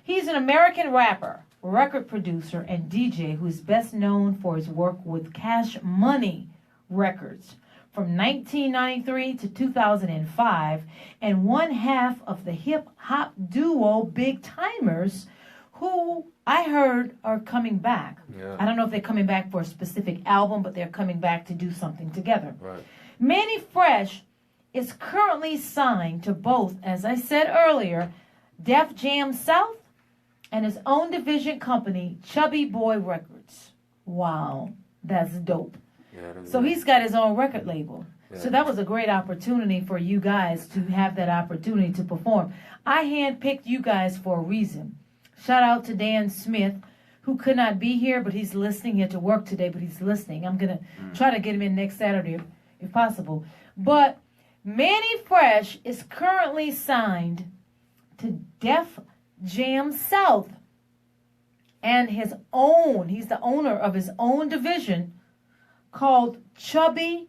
He's an American rapper, record producer, and DJ who is best known for his work with Cash Money Records from 1993 to 2005, and one half of the hip-hop duo Big Timers, who I heard are coming back. Yeah. I don't know if they're coming back for a specific album, but they're coming back to do something together. Right. Mannie Fresh is currently signed to both, as I said earlier, Def Jam South and his own division company, Chubby Boy Records. Wow, that's dope. Yeah, So he's got his own record label. Yeah. So that was a great opportunity for you guys to have that opportunity to perform. I handpicked you guys for a reason. Shout out to Dan Smith, who could not be here, but he's listening. He had to work today, but he's listening. I'm going to try to get him in next Saturday if possible. But Mannie Fresh is currently signed to Def Jam South and he's the owner of his own division called Chubby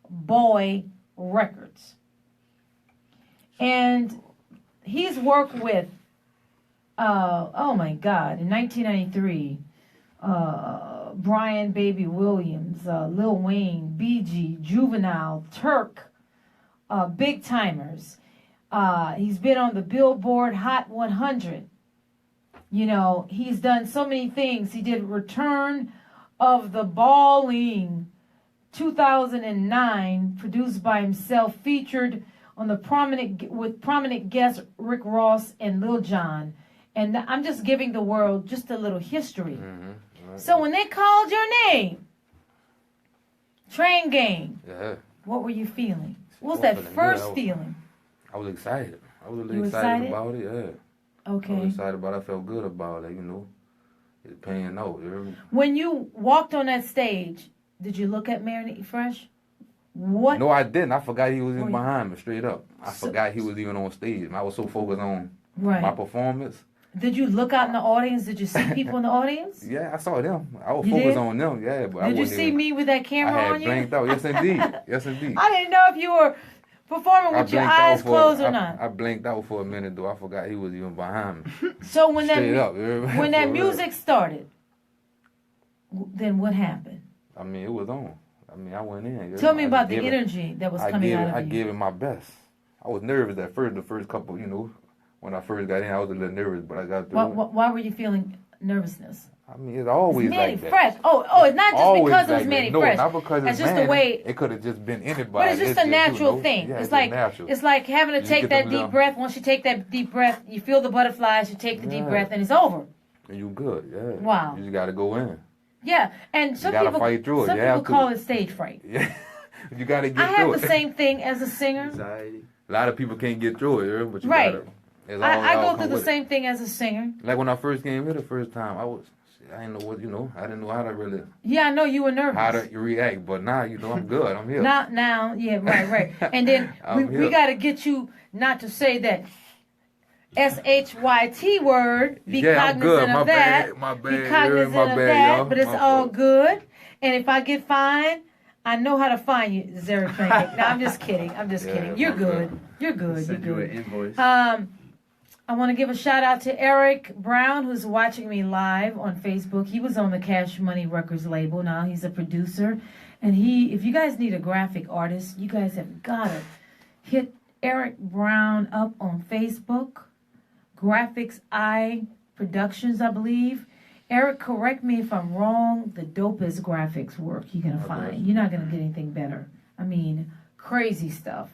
Boy Records. And he's worked with, oh my God, in 1993, Brian Baby Williams, Lil Wayne, BG, Juvenile, Turk, Big Timers. He's been on the Billboard Hot 100. You know, he's done so many things. He did Return of the Balling 2009, produced by himself, featured on the prominent guests Rick Ross and Lil Jon. And I'm just giving the world just a little history. Mm-hmm. Right. So when they called your name, TrainGgang, Yeah. what were you feeling? What was that first feeling? I was excited. I was really You excited excited? about it, yeah. I Okay. was excited about it. I felt good about it, you know. It's paying out. You know? When you walked on that stage, did you look at Mannie Fresh? What? No, I didn't. I forgot he was Oh, in yeah. behind me, straight up. I forgot he was even on stage. I was so focused on Right. my performance. Did you look out in the audience? Did you see people in the audience? Yeah, I saw them. I was You focused did? on them, yeah. But I Did you wasn't see even, me with that I camera had on you? blanked out. Yes, indeed. Yes, indeed. I didn't know if you were performing with your eyes closed or not. I blinked out for a minute, though. I forgot he was even behind me. So when Straight that up. You know? when that For real. music started, then what happened? I mean, it was on. I mean, I went in. You Tell know, me I about just the gave it- energy that was I coming gave out it, of I you. gave it my best. I was nervous at first, the first couple, you know. When I first got in, I was a little nervous, but I got through it. Why were you feeling nervousness? I mean, it's always Mannie like that. Fresh. Oh, it's not just Always because it was like Mannie that. No, Fresh. not because It's it's just Mannie. the way. It could have just been anybody. But it's just a natural you know, thing. Yeah, It's just like natural. it's like having to You take get that them deep little- breath. Once you take that deep breath, you feel the butterflies. You take the deep Yeah. breath, and it's over. And you good, yeah. Wow. You just got to go in. Yeah, and some gotta people fight through it. some You people have to. call it stage fright. Yeah. You got to get I have through the it. same thing as a singer. Anxiety. A lot of people can't get through it, you know, but you Right. got to. I go through the same thing as a singer. Like when I first came here the first time, I didn't know what, you know, I didn't know how to really, Yeah, I know you were nervous. how to react. But now, you know, I'm good. I'm here. Now, yeah, right. And then we I'm here. got to get you not to say that SHYT word. Be Yeah, I'm cognizant good. of My that. bad. My Be bad. cognizant My of bad, that. y'all. But it's My all fault. good. And if I get fined, I know how to find you, Zerrik. No, I'm just kidding. I'm just Yeah, kidding. You're my good. bad. You're good. You're Send you an good. invoice. I want to give a shout out to Eric Brown, who's watching me live on Facebook. He was on the Cash Money Records label. Now he's a producer. And if you guys need a graphic artist, you guys have got to hit Eric Brown up on Facebook. Graphics Eye Productions, I believe. Eric, correct me if I'm wrong. The dopest graphics work you're going to find. You're not going to get anything better. I mean, crazy stuff.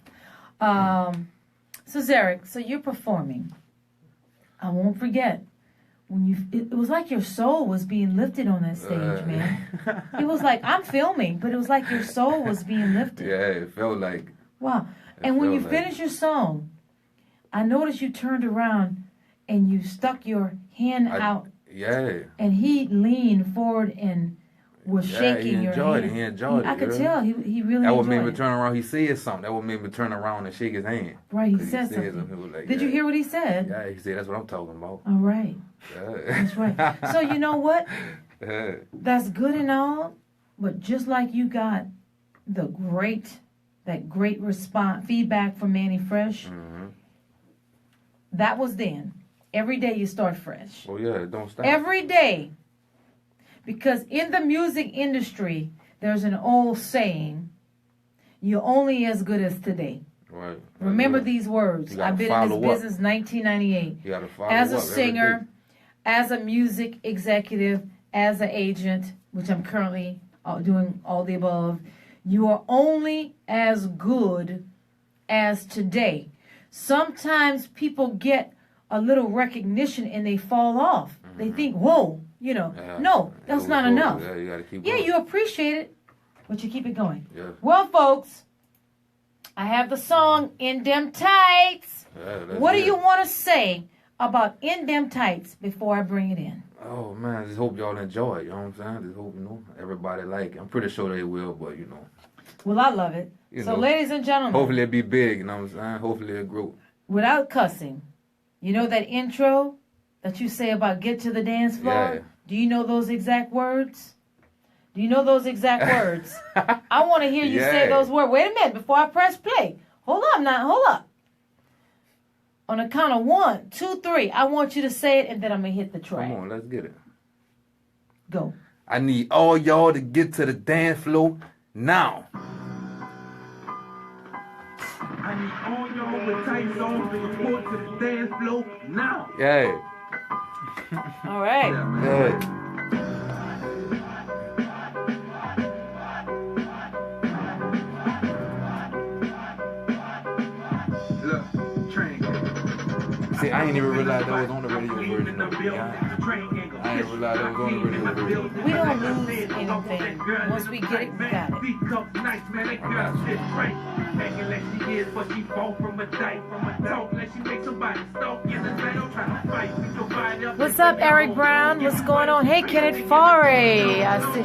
So Zerrik, so you're performing. I won't forget when it was like your soul was being lifted on that stage, man. It was like, I'm filming, but it was like your soul was being lifted. Yeah, it felt like. Wow. And when you felt like- finished your song, I noticed you turned around and you stuck your hand out, Yeah. and he leaned forward and was Yeah, shaking he your enjoyed hand. it. He enjoyed it. I could yeah. tell he really That would enjoyed make me it. turn around. He said something. That would make me turn around and shake his hand. Right, he 'Cause said He something. was like, Did you yeah. hear what he said? Yeah, he said that's what I'm talking about. All right. Yeah. That's right. So you know what? Yeah. That's good and all, but just like you got that great response feedback from Mannie Fresh, Mhm. That was then. Every day you start fresh. Oh yeah, don't stop. Every day. Because in the music industry, there's an old saying, you're only as good as today. Right. Remember these words. I've been in this business 1998. You gotta follow as a up singer, as a music executive, as an agent, which I'm currently doing all the above, you are only as good as today. Sometimes people get a little recognition and they fall off. Mm-hmm. They think, whoa, no, that's not enough. Yeah, you gotta keep going. You appreciate it, but you keep it going. Yeah. Well, folks, I have the song In Them Tights. Yeah, what do you want to say about In Them Tights before I bring it in? Oh, man, I just hope y'all enjoy it, you know what I'm saying? Just hope, everybody like it. I'm pretty sure they will, but, Well, I love it. Ladies and gentlemen. Hopefully it'll be big, you know what I'm saying? Hopefully it'll grow. Without cussing, you know that intro that you say about get to the dance floor? Yeah. Do you know those exact words? Do you know those exact words? I want to hear you say those words. Wait a minute before I press play. Hold up. On a count of 1, 2, 3, I want you to say it, and then I'm going to hit the track. Come on, let's get it. Go. I need all y'all to get to the dance floor now. I need all y'all with tights on to report to the dance floor now. Yeah. All right. Good. See, I ain't even realized that was on the radio version of it. Yeah. I ain't realized that was on the radio version. We don't lose anything. Once we get it, we got it. What's up, Eric Brown? What's going on? Hey, Kenneth Faray. I see.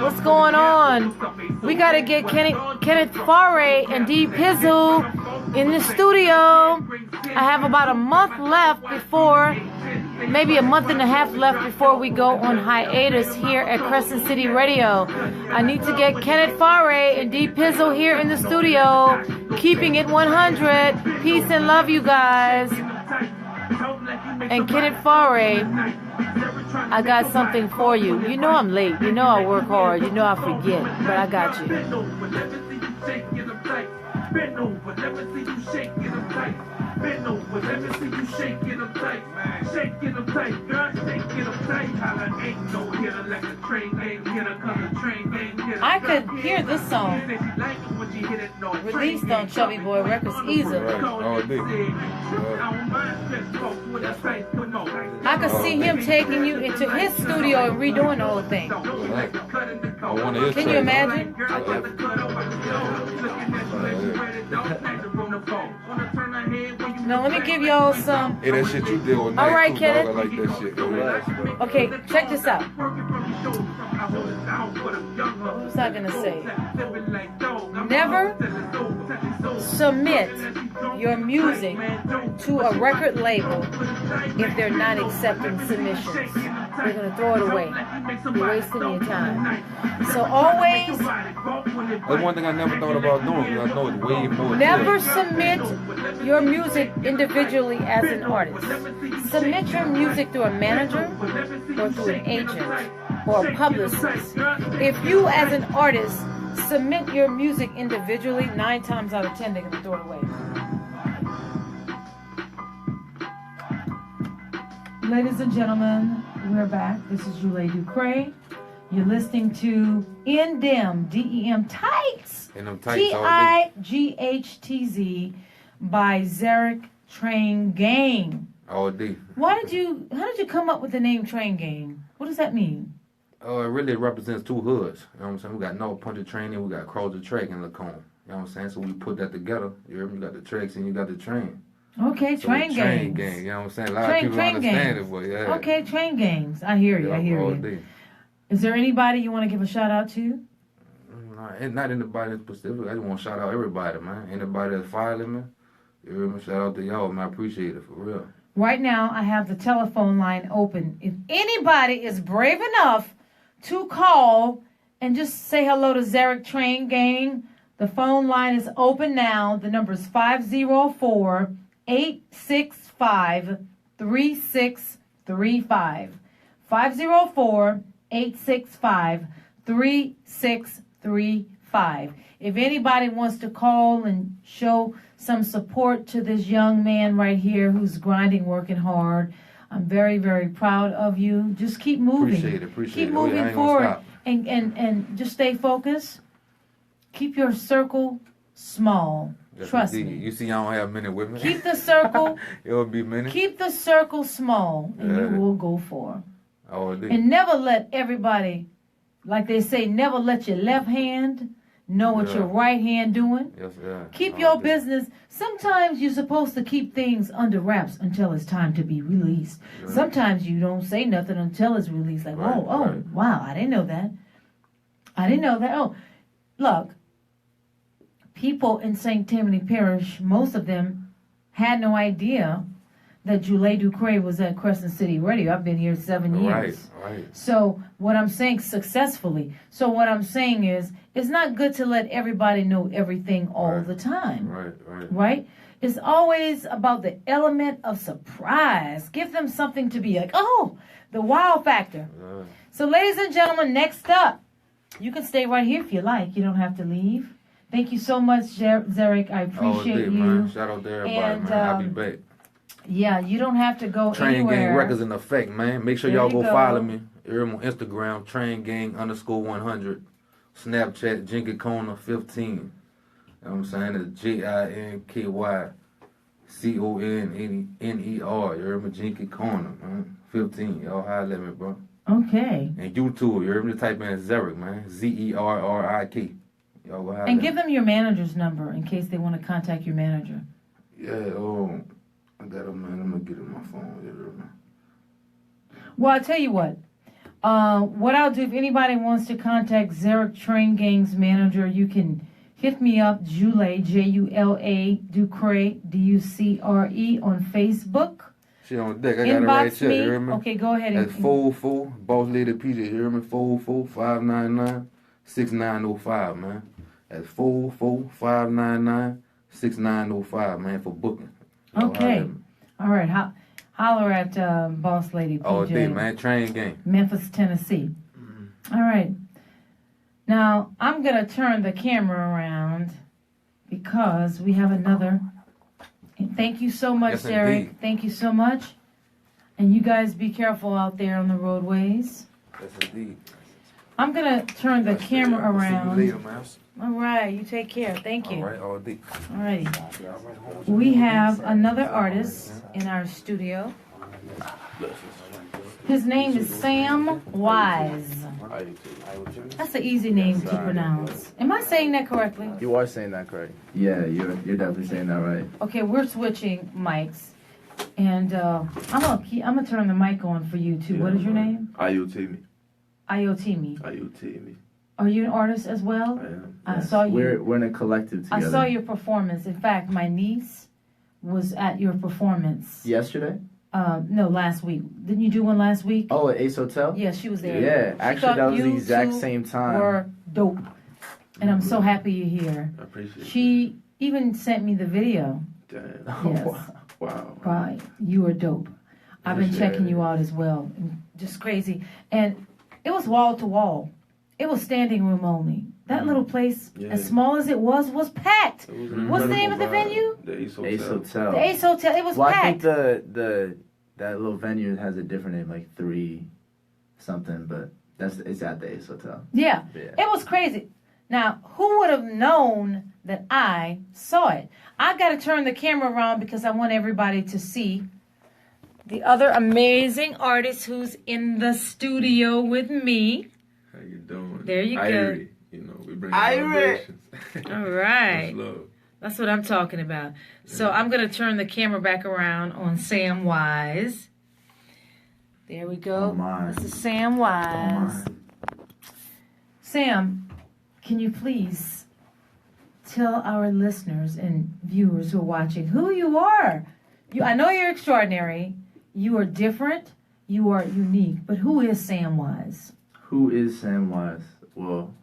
What's going on? We got to get Kenneth Faray and D Pizzle in the studio. I have about a month left before, maybe a month and a half left before we go on hiatus here at Crescent City Radio. I need to get Kenneth Faray and D Pizzle here in the studio, keeping it 100. Peace and love, you guys. And Kenneth Faray, I got something for you. You know I'm late. You know I work hard. You know I forget. But I got you. Bend over, let me see you shaking them tight. Bend over, let me see you shaking them tight. Shaking them tight, girl, shaking them tight. Holla, ain't no hitter like a TrainGgang hitter, cause a TrainGgang hitter. I could hear this song released on Chubby Boy Records easily. I could see him taking you into his studio and redoing the whole thing. Can you imagine? Now let me give y'all some. Hey, that shit you did all night. All right, Kenneth. I like that shit. Okay, check this out. What was I gonna say? Never submit your music to a record label if they're not accepting submissions. They're gonna throw it away. You're wasting your time. So always. That's one thing I never thought about doing, because I know it's way more. Never submit your music individually as an artist. Submit your music through a manager or through an agent or a publicist. If you as an artist submit your music individually, 9 times out of 10 they're going to throw it away. Ladies and gentlemen, we're back. This is JuLa DuCre. You're listening to In Dem, D-E-M Tights, T-I-G-H-T-Z by Zerrik TrainGgang. All day. How did you come up with the name TrainGgang? What does that mean? It really represents 2 hoods. You know what I'm saying? We got North Puncher Training, we got Across the Track in Lacombe. You know what I'm saying? So we put that together. You heard me? You got the tracks and you got the train. Okay, so TrainGgang. TrainGgang, you know what I'm saying? A lot of people don't understand it, but yeah. Okay, TrainGangs. I hear you, I hear all you. Day. Is there anybody you want to give a shout out to? Not anybody specific. I just want to shout out everybody, man. Anybody that's following me, you heard me? Shout out to y'all, man. I appreciate it, for real. Right now, I have the telephone line open. If anybody is brave enough to call and just say hello to Zerrik TrainGgang, the phone line is open now. The number is 504 504-865-3635. 504-865-3635. If anybody wants to call and show some support to this young man right here who's grinding, working hard, I'm very, very proud of you. Just keep moving. Appreciate keep it. moving forward and just stay focused. Keep your circle small. Yes, Trust indeed. me. You see, I don't have many with me. Keep the circle. It would be many. Keep the circle small, and you will go far. Oh, indeed. And never let everybody, like they say, never let your left hand know what your right hand doing. Yes, yeah. Keep your business. Sometimes you're supposed to keep things under wraps until it's time to be released. Yeah. Sometimes you don't say nothing until it's released. Like, Right, oh, right. wow, I didn't know that. I didn't know that. Oh, look, people in St. Tammany Parish, most of them had no idea that JuLa DuCre was at Crescent City Radio. I've been here 7 years. Right. So what I'm saying successfully. So what I'm saying is, it's not good to let everybody know everything all the time. Right? It's always about the element of surprise. Give them something to be like, oh, the wow factor. So ladies and gentlemen, next up, you can stay right here if you like. You don't have to leave. Thank you so much, Zerrik. I appreciate you. Man. Shout out to everybody, And, man. I'll be back. Yeah, you don't have to go anywhere. TrainGgang Records in effect, man. Make sure There y'all you go go. follow me. Here on Instagram, TrainGang_100. Snapchat, Jinky Corner 15. You know what I'm saying? It's JINKYCONNER. You heard me? Jinky Corner, man. 15. Y'all holler at me, bro. Okay. And YouTube, you heard me? Type in Zerrik, man. ZERRIK. Y'all go holler And at give me. them your manager's number in case they want to contact your manager. Yeah, I got it, man. I'm gonna get it on my phone. You heard me? Well, I'll tell you what. What I'll do, if anybody wants to contact Zerrik TrainGang's manager, you can hit me up, JuLa, JuLa, DuCre, DuCre on Facebook. She on deck. I got it Inbox right here. me. You hear me? Okay, go ahead. That's 44 Boss Lady PJ. You hear me? 44599-6905, man. That's 44599-6905, man, for booking. Y'all holler Okay. at me. All right. Holler at Boss Lady PJ. Oh, day, man. TrainGgang. Memphis, Tennessee. All right. Now, I'm going to turn the camera around because we have another. And thank you so much, Yes, Zerrik. indeed. Thank you so much. And you guys be careful out there on the roadways. Yes, indeed. I'm going to turn the camera I'll see around. you later, man. All right. You take care. Thank you. All right, all day. All righty. We have another artist in our studio. His name is Sam Wise. That's an easy name to pronounce. Am I saying that correctly? You are saying that correct. Yeah, you're definitely saying that right. Okay, we're switching mics, and I'm gonna turn the mic on for you too. What is your name? Ayotemi. Ayotemi. Are you an artist as well? I am. I saw you. We're in a collective together. I saw your performance. In fact, my niece was at your performance. Yesterday? No, last week. Didn't you do one last week? Oh, at Ace Hotel? Yeah, she was there. Yeah, She actually thought that was the you exact two same time. Were dope, and I'm so happy you're here. I appreciate She even sent me the video. it. Oh, Damn. Yes. Wow. Right, you are dope. I've been Appreciate checking it. you out as well. Just crazy, and it was wall to wall. It was standing room only. That little place, Yeah. as small as it was packed. It was an What's the name of the incredible venue? vibe. The Ace Hotel. Ace Hotel. The Ace Hotel. It was Well, I think packed. that little venue has a different name, like 3 something, but it's at the Ace Hotel. Yeah, Yeah. it was crazy. Now, who would have known that I saw it? I got to turn the camera around because I want everybody to see the other amazing artist who's in the studio with me. How you doing? There you go. Irie. You know, we bring Irie. celebrations. All right. Much love. That's what I'm talking about. So I'm going to turn the camera back around on Sam Wise. There we go. Oh, my. This is Sam Wise. Sam, can you please tell our listeners and viewers who are watching who you are? I know you're extraordinary. You are different. You are unique. But who is Sam Wise? Who is Sam Wise? Well,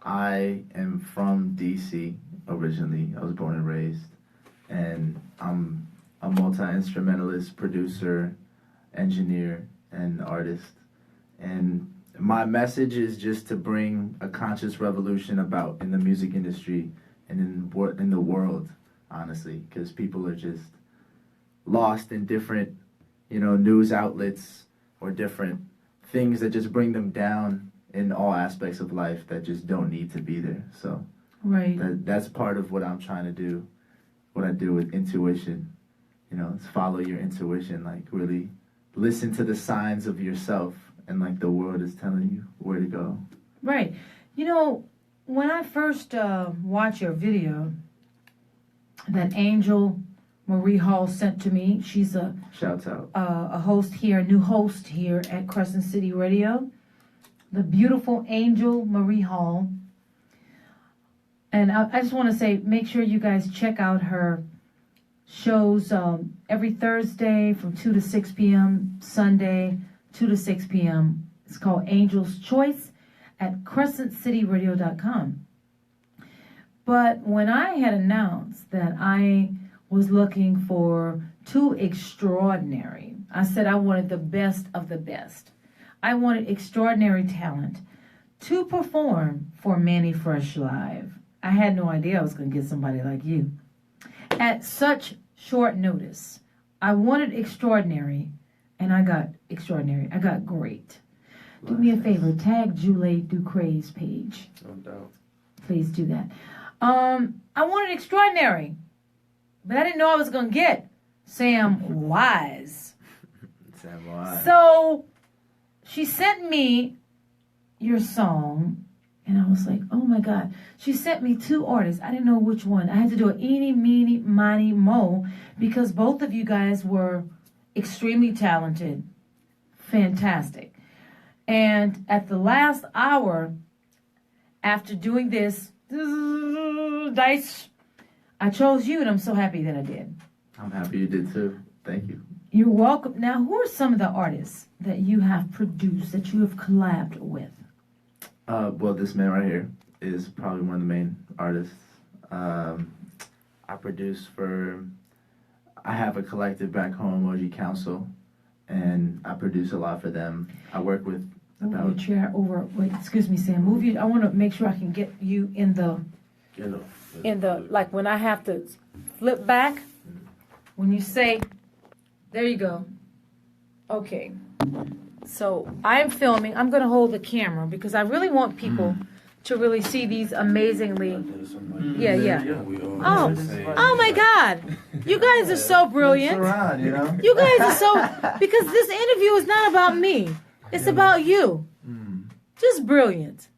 I am from D.C. originally. I was born and raised. And I'm a multi-instrumentalist, producer, engineer, and artist. And my message is just to bring a conscious revolution about in the music industry and in the world, honestly, because people are just lost in different, news outlets or different things that just bring them down in all aspects of life that just don't need to be there. So Right. that's part of what I'm trying to do, what I do with intuition. It's follow your intuition, like really listen to the signs of yourself, and like the world is telling you where to go. Right. When I first watched your video that Angel Marie Hall sent to me, she's a Shouts out. a host here, a new host here at Crescent City Radio, the beautiful Angel Marie Hall. And I just want to say, make sure you guys check out her shows every Thursday from 2 to 6 p.m., Sunday 2 to 6 p.m. It's called Angel's Choice at crescentcityradio.com. But when I had announced that I was looking for two extraordinary, I said I wanted the best of the best. I wanted extraordinary talent to perform for Manny Fresh Live. I had no idea I was going to get somebody like you at such short notice. I wanted extraordinary, and I got extraordinary. I got great. Do me a favor, tag JuLa DuCre's page. No doubt. Please do that. I wanted extraordinary, but I didn't know I was going to get Sam Wise. Sam Wise. So she sent me your song, and I was like, oh my God. She sent me two artists. I didn't know which one. I had to do an eeny, meeny, miny, mo, because both of you guys were extremely talented. Fantastic. And at the last hour, after doing this, dice, I chose you, and I'm so happy that I did. I'm happy you did too. Thank you. You're welcome. Now, who are some of the artists that you have produced, that you have collabed with? Well, this man right here is probably one of the main artists. I produce I have a collective back home, Emoji Council, and I produce a lot for them. I work with Move your chair over. Wait, excuse me, Sam. Move you. I want to make sure I can get you in the, like when I have to flip back, when you say, there you go. Okay. So I'm filming. I'm going to hold the camera because I really want people to really see these amazingly. Yeah. Oh my God. You guys are so brilliant. around, You guys are so, because this interview is not about me. It's about you. Just brilliant.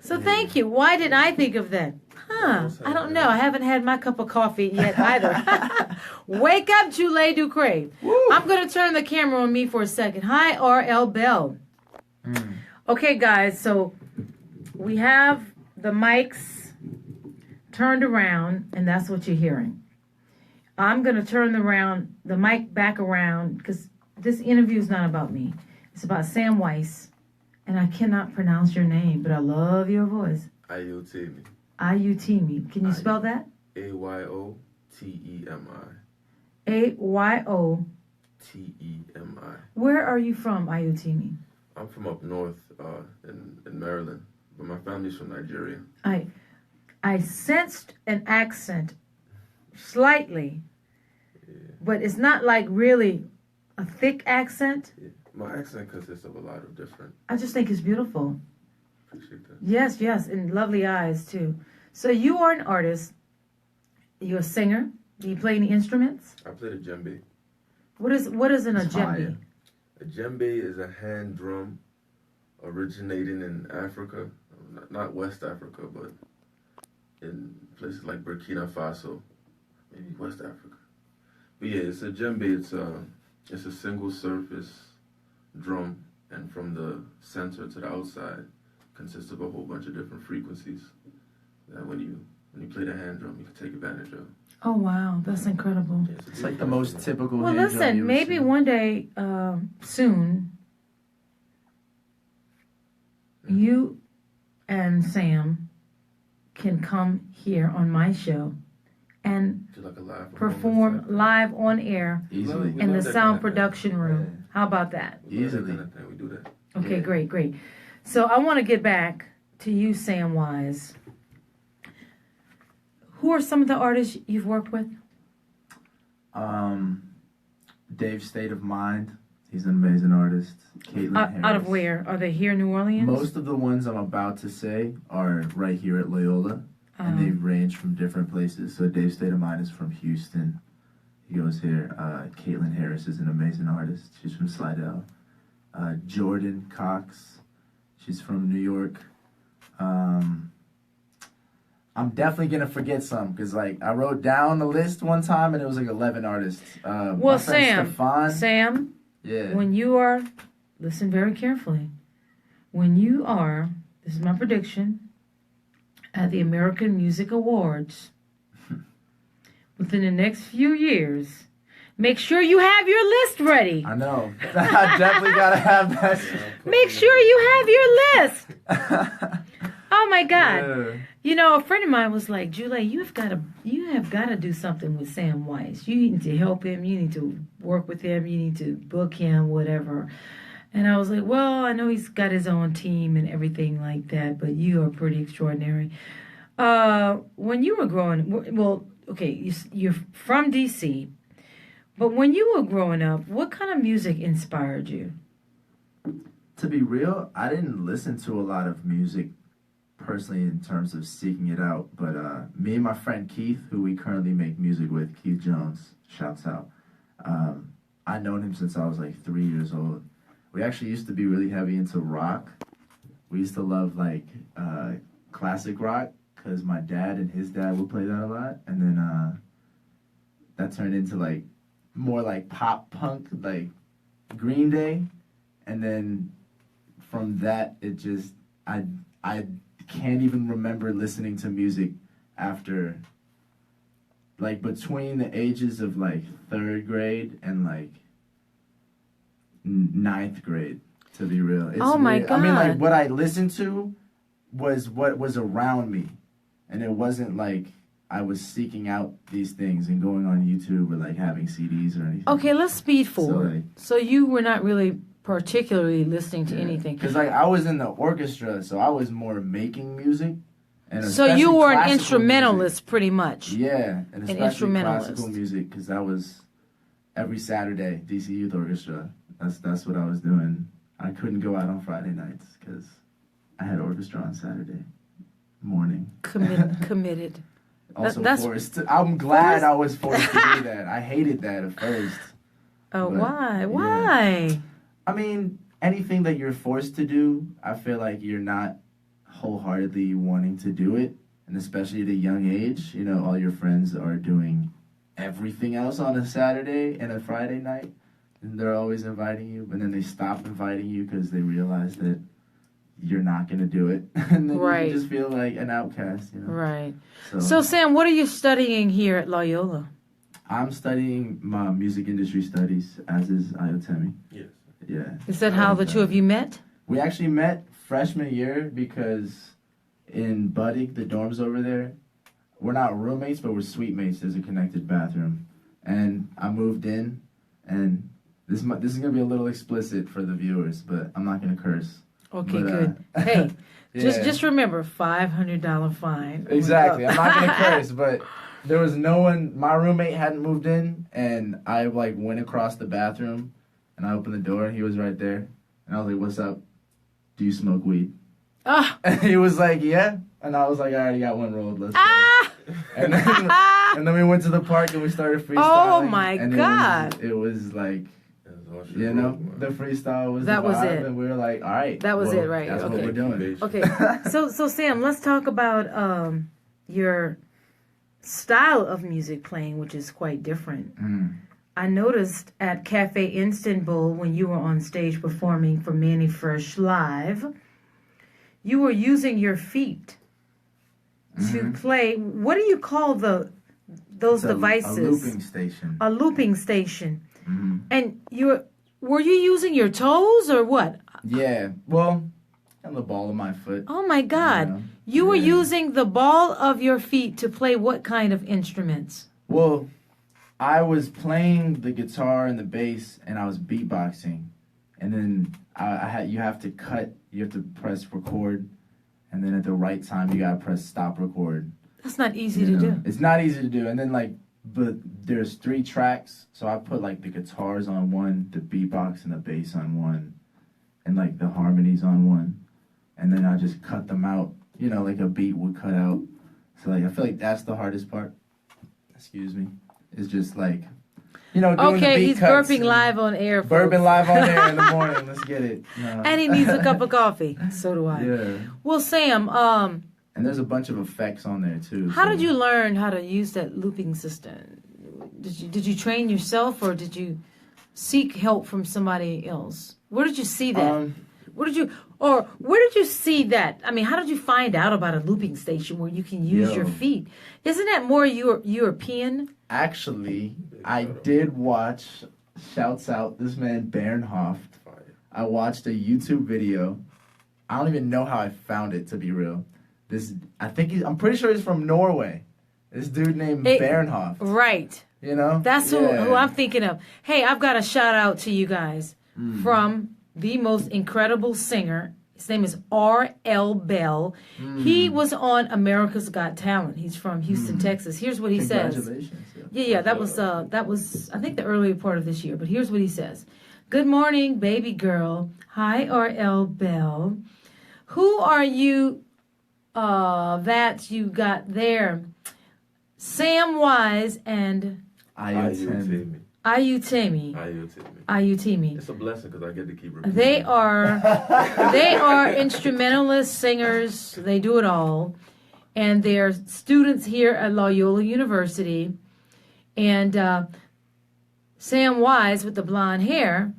So thank you. Why didn't I think of that? I don't know. I haven't had my cup of coffee yet either. Wake up, JuLa DuCre. I'm going to turn the camera on me for a second. Hi, R.L. Bell. Okay, guys. So we have the mics turned around, and that's what you're hearing. I'm going to turn the mic back around because this interview is not about me. It's about Sam Weiss, and I cannot pronounce your name, but I love your voice. Ayotemi. Ayotemi. Can you spell that? Ayotemi. Ayotemi. Where are you from, Ayotemi? I'm from up north in Maryland, but my family's from Nigeria. I sensed an accent slightly, but it's not like really a thick accent. Yeah. My accent consists of a lot of different. I just think it's beautiful. Appreciate that. Yes, and lovely eyes too. So you are an artist. You're a singer. Do you play any instruments? I play the djembe. What is an djembe? A djembe is a hand drum originating in Africa, not West Africa, but in places like Burkina Faso, maybe West Africa. But yeah, it's a djembe. It's a single surface drum, and from the center to the outside consists of a whole bunch of different frequencies that when you play the hand drum, you can take advantage of. Oh wow, that's incredible. Yeah, It's like the most typical. Well, hand drum listen, you maybe see. one day soon, you and Sam can come here on my show Do like a live perform live on air Easily. We in the love that sound kind of production room. Yeah. How about that? We do that Easily. kind of thing. We do that. Okay, Yeah. great. So I want to get back to you, Sam Wise. Who are some of the artists you've worked with? Dave State of Mind. He's an amazing artist. Caitlin Harris. Out of where? Are they here in New Orleans? Most of the ones I'm about to say are right here at Loyola, and they range from different places. So Dave State of Mind is from Houston. He goes here. Caitlin Harris is an amazing artist. She's from Slidell. Jordan Cox. She's from New York. I'm definitely gonna forget some because I wrote down the list one time and it was 11 artists. Well, Sam, yeah. when you are, listen very carefully. When you are, this is my prediction, at the American Music Awards within the next few years, make sure you have your list ready. I know. I definitely gotta have that. Make sure you have your list. Oh my God. Yeah. You know, a friend of mine was like, JuLa, you have got to do something with Sam Weiss. You need to help him. You need to work with him. You need to book him, whatever. And I was like, well, I know he's got his own team and everything like that, but you are pretty extraordinary. When you were growing, well, okay, you're from D.C., but when you were growing up, what kind of music inspired you? To be real, I didn't listen to a lot of music personally in terms of seeking it out, but me and my friend Keith, who we currently make music with, Keith Jones, shouts out. I known him since I was 3 years old. We actually used to be really heavy into rock. We used to love classic rock because my dad and his dad would play that a lot, and then that turned into more pop punk, like Green Day, and then from that it just I can't even remember listening to music after between the ages of 3rd grade and 9th grade, to be real. It's oh my weird. God. I mean, what I listened to was what was around me, and it wasn't I was seeking out these things and going on YouTube or having CDs or anything. Okay, let's speed forward. So you were not really particularly listening to anything. Because I was in the orchestra, so I was more making music. And so you were an classical instrumentalist, music. pretty much. Yeah, and especially instrumentalist. classical music, because that was every Saturday, DC Youth Orchestra. That's what I was doing. I couldn't go out on Friday nights because I had orchestra on Saturday morning. Committed. Also that's forced. I'm glad I was forced to do that. I hated that at first. Oh, but, why? yeah. Why? I mean, anything that you're forced to do, I feel like you're not wholeheartedly wanting to do it. And especially at a young age, all your friends are doing everything else on a Saturday and a Friday night. And they're always inviting you, but then they stop inviting you because they realize that you're not going to do it. And then Right. you just feel like an outcast, Right. So, Sam, what are you studying here at Loyola? I'm studying my music industry studies, as is Ayotemi. Yes. Yeah. Is that how the two of you met? We actually met freshman year because in Buddig, the dorms over there, we're not roommates, but we're suite mates. There's a connected bathroom. And I moved in, and this is going to be a little explicit for the viewers, but I'm not going to curse. Okay, But, good. Hey, yeah. just remember, $500 fine. Exactly. I'm not going to curse, but there was no one, my roommate hadn't moved in, and I went across the bathroom, and I opened the door, and he was right there. And I was like, what's up? Do you smoke weed? Ah! And he was like, yeah. And I was like, I already got one rolled. Let's go. Ah! And then we went to the park and we started freestyling. Oh my and God. It was the freestyle was That the was vibe, it. and we were like, all right. That was it, right? That's Okay. what we're doing. Okay, so Sam, let's talk about your style of music playing, which is quite different. I noticed at Cafe Istanbul when you were on stage performing for Manny Fresh Live, you were using your feet to play. What do you call those devices? A looping station. A looping station. And were you using your toes or what? Yeah. Well, And the ball of my foot. Oh my God. You know? You were Yeah. using the ball of your feet to play what kind of instruments? Well, I was playing the guitar and the bass, and I was beatboxing. And then you have to press record, and then at the right time, you gotta press stop record. That's not easy You to know? do. It's not easy to do. And then, like, but there's 3 tracks, so I put, like, the guitars on one, the beatbox and the bass on one, and, like, the harmonies on one. And then I just cut them out, you know, like a beat would cut out. So, like, I feel like that's the hardest part. Excuse me. It's just, like, you know, doing the Okay, beat he's cuts burping and live on air. Bourbon folks. live on air in the morning. Let's get it. No. And he needs a cup of coffee. So do I. Yeah. Well, Sam, And there's a bunch of effects on there, too. how so- did you learn how to use that looping system? Did you train yourself, or did you seek help from somebody else? Where did you see that? Where did you see that? I mean, how did you find out about a looping station where you can use your feet? Isn't that more European? Actually, I did watch, shouts out, this man Bernhoft. I watched a YouTube video. I don't even know how I found it, to be real. I'm pretty sure he's from Norway. This dude named Bernhoft. Right. You know? That's who I'm thinking of. Hey, I've got a shout out to you guys from the most incredible singer. His name is R.L. Bell. He was on America's Got Talent. He's from Houston, Texas. Here's what he says. Congratulations. Yeah, that was I think the earlier part of this year. But here's what he says. Good morning, baby girl. Hi, R.L. Bell. Who are you that you got there? Sam Wise and Ayotemi. Ayotemi. It's a blessing because I get to keep repeating. They are instrumentalist singers. They do it all, and they're students here at Loyola University. And Sam Wise with the blonde hair,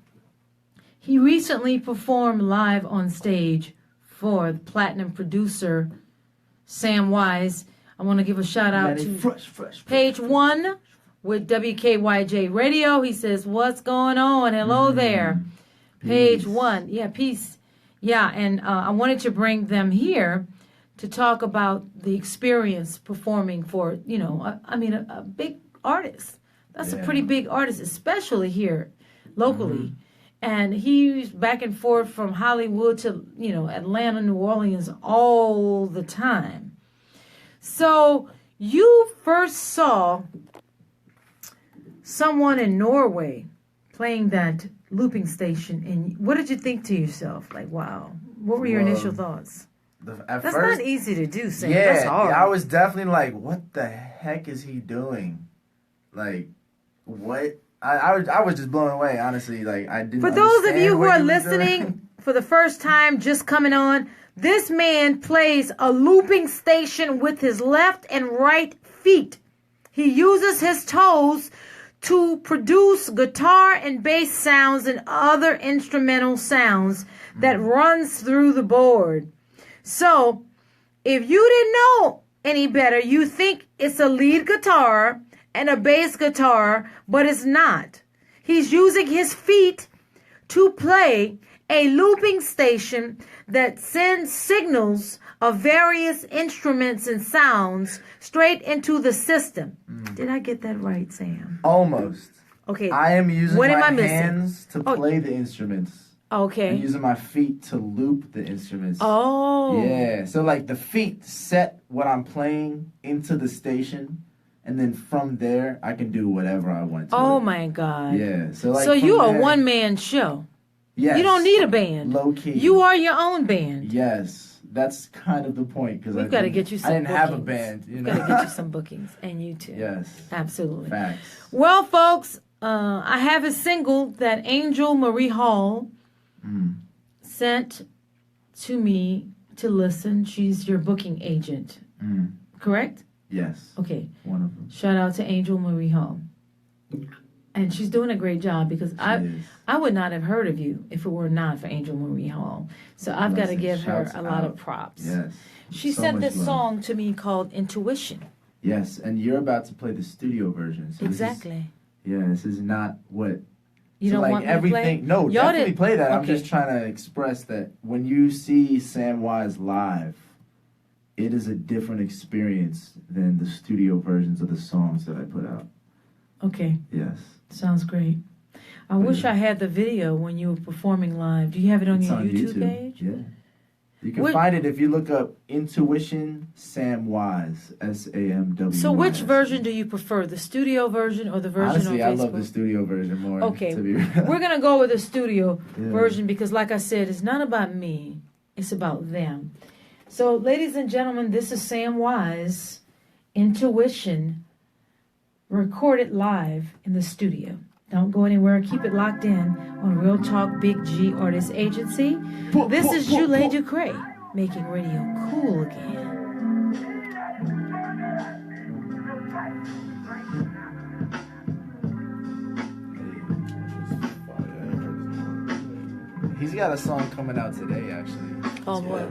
he recently performed live on stage for the platinum producer Sam Wise. I want to give a shout out to Page 1 with WKYJ Radio. He says, what's going on? Hello there. Page 1. Yeah, peace. Yeah, and I wanted to bring them here to talk about the experience performing for, a big artist. That's a pretty big artist, especially here locally. And he's back and forth from Hollywood to, Atlanta, New Orleans all the time. So you first saw someone in Norway playing that looping station, and what did you think to yourself? Like, wow, what were your initial thoughts? That's not easy to do, Sam. Yeah, that's hard. I was definitely like, what the heck is he doing? Like, what? I was just blown away, honestly. Like, I didn't. For those of understand you who what are he was listening doing. for the first time, just coming on, this man plays a looping station with his left and right feet. He uses his toes to produce guitar and bass sounds and other instrumental sounds that runs through the board. So, if you didn't know any better, you think it's a lead guitar and a bass guitar, but it's not. He's using his feet to play a looping station that sends signals of various instruments and sounds straight into the system. Did I get that right, Sam? Almost. Okay. I am using what am my I missing? hands to play the instruments. Okay. And using my feet to loop the instruments. Oh. Yeah. So, like, the feet set what I'm playing into the station. And then from there, I can do whatever I want to. Oh, my God. Yeah. So, like, so you're a there, one-man show. Yes. You don't need a band. Low key. You are your own band. Yes. That's kind of the point. Because We've got to get you some I didn't bookings. have a band. You know? We've got to get you some bookings. And you too. Yes. Absolutely. Facts. Well, folks, I have a single that Angel Marie Hall sent to me to listen. She's your booking agent. Correct? Yes. Okay. One of them. Shout out to Angel Marie Hall. And she's doing a great job because I would not have heard of you if it were not for Angel Marie Hall. So I've got to give her a lot of props. Yes. She sent this song to me called Intuition. Yes, and you're about to play the studio version. So exactly. This is not what You so don't like want me everything. to play? No, Y'all definitely didn't- play that. I'm okay. just trying to express that when you see Sam Wise live, it is a different experience than the studio versions of the songs that I put out. Okay, Yes. sounds great. I wish I had the video when you were performing live. Do you have it on It's your on YouTube page? Yeah. You can find it if you look up Intuition Sam Wise, SAMWYS. So which version do you prefer, the studio version or the version Honestly, on I Facebook? love the studio version more. Okay, To be real. we're going to go with the studio Yeah. version because, like I said, it's not about me. It's about them. So, ladies and gentlemen, this is Sam Wise, Intuition, recorded live in the studio. Don't go anywhere. Keep it locked in on Real Talk Big G Artist Agency. This is JuLa DuCre, making radio cool again. He's got a song coming out today, actually. Oh, what?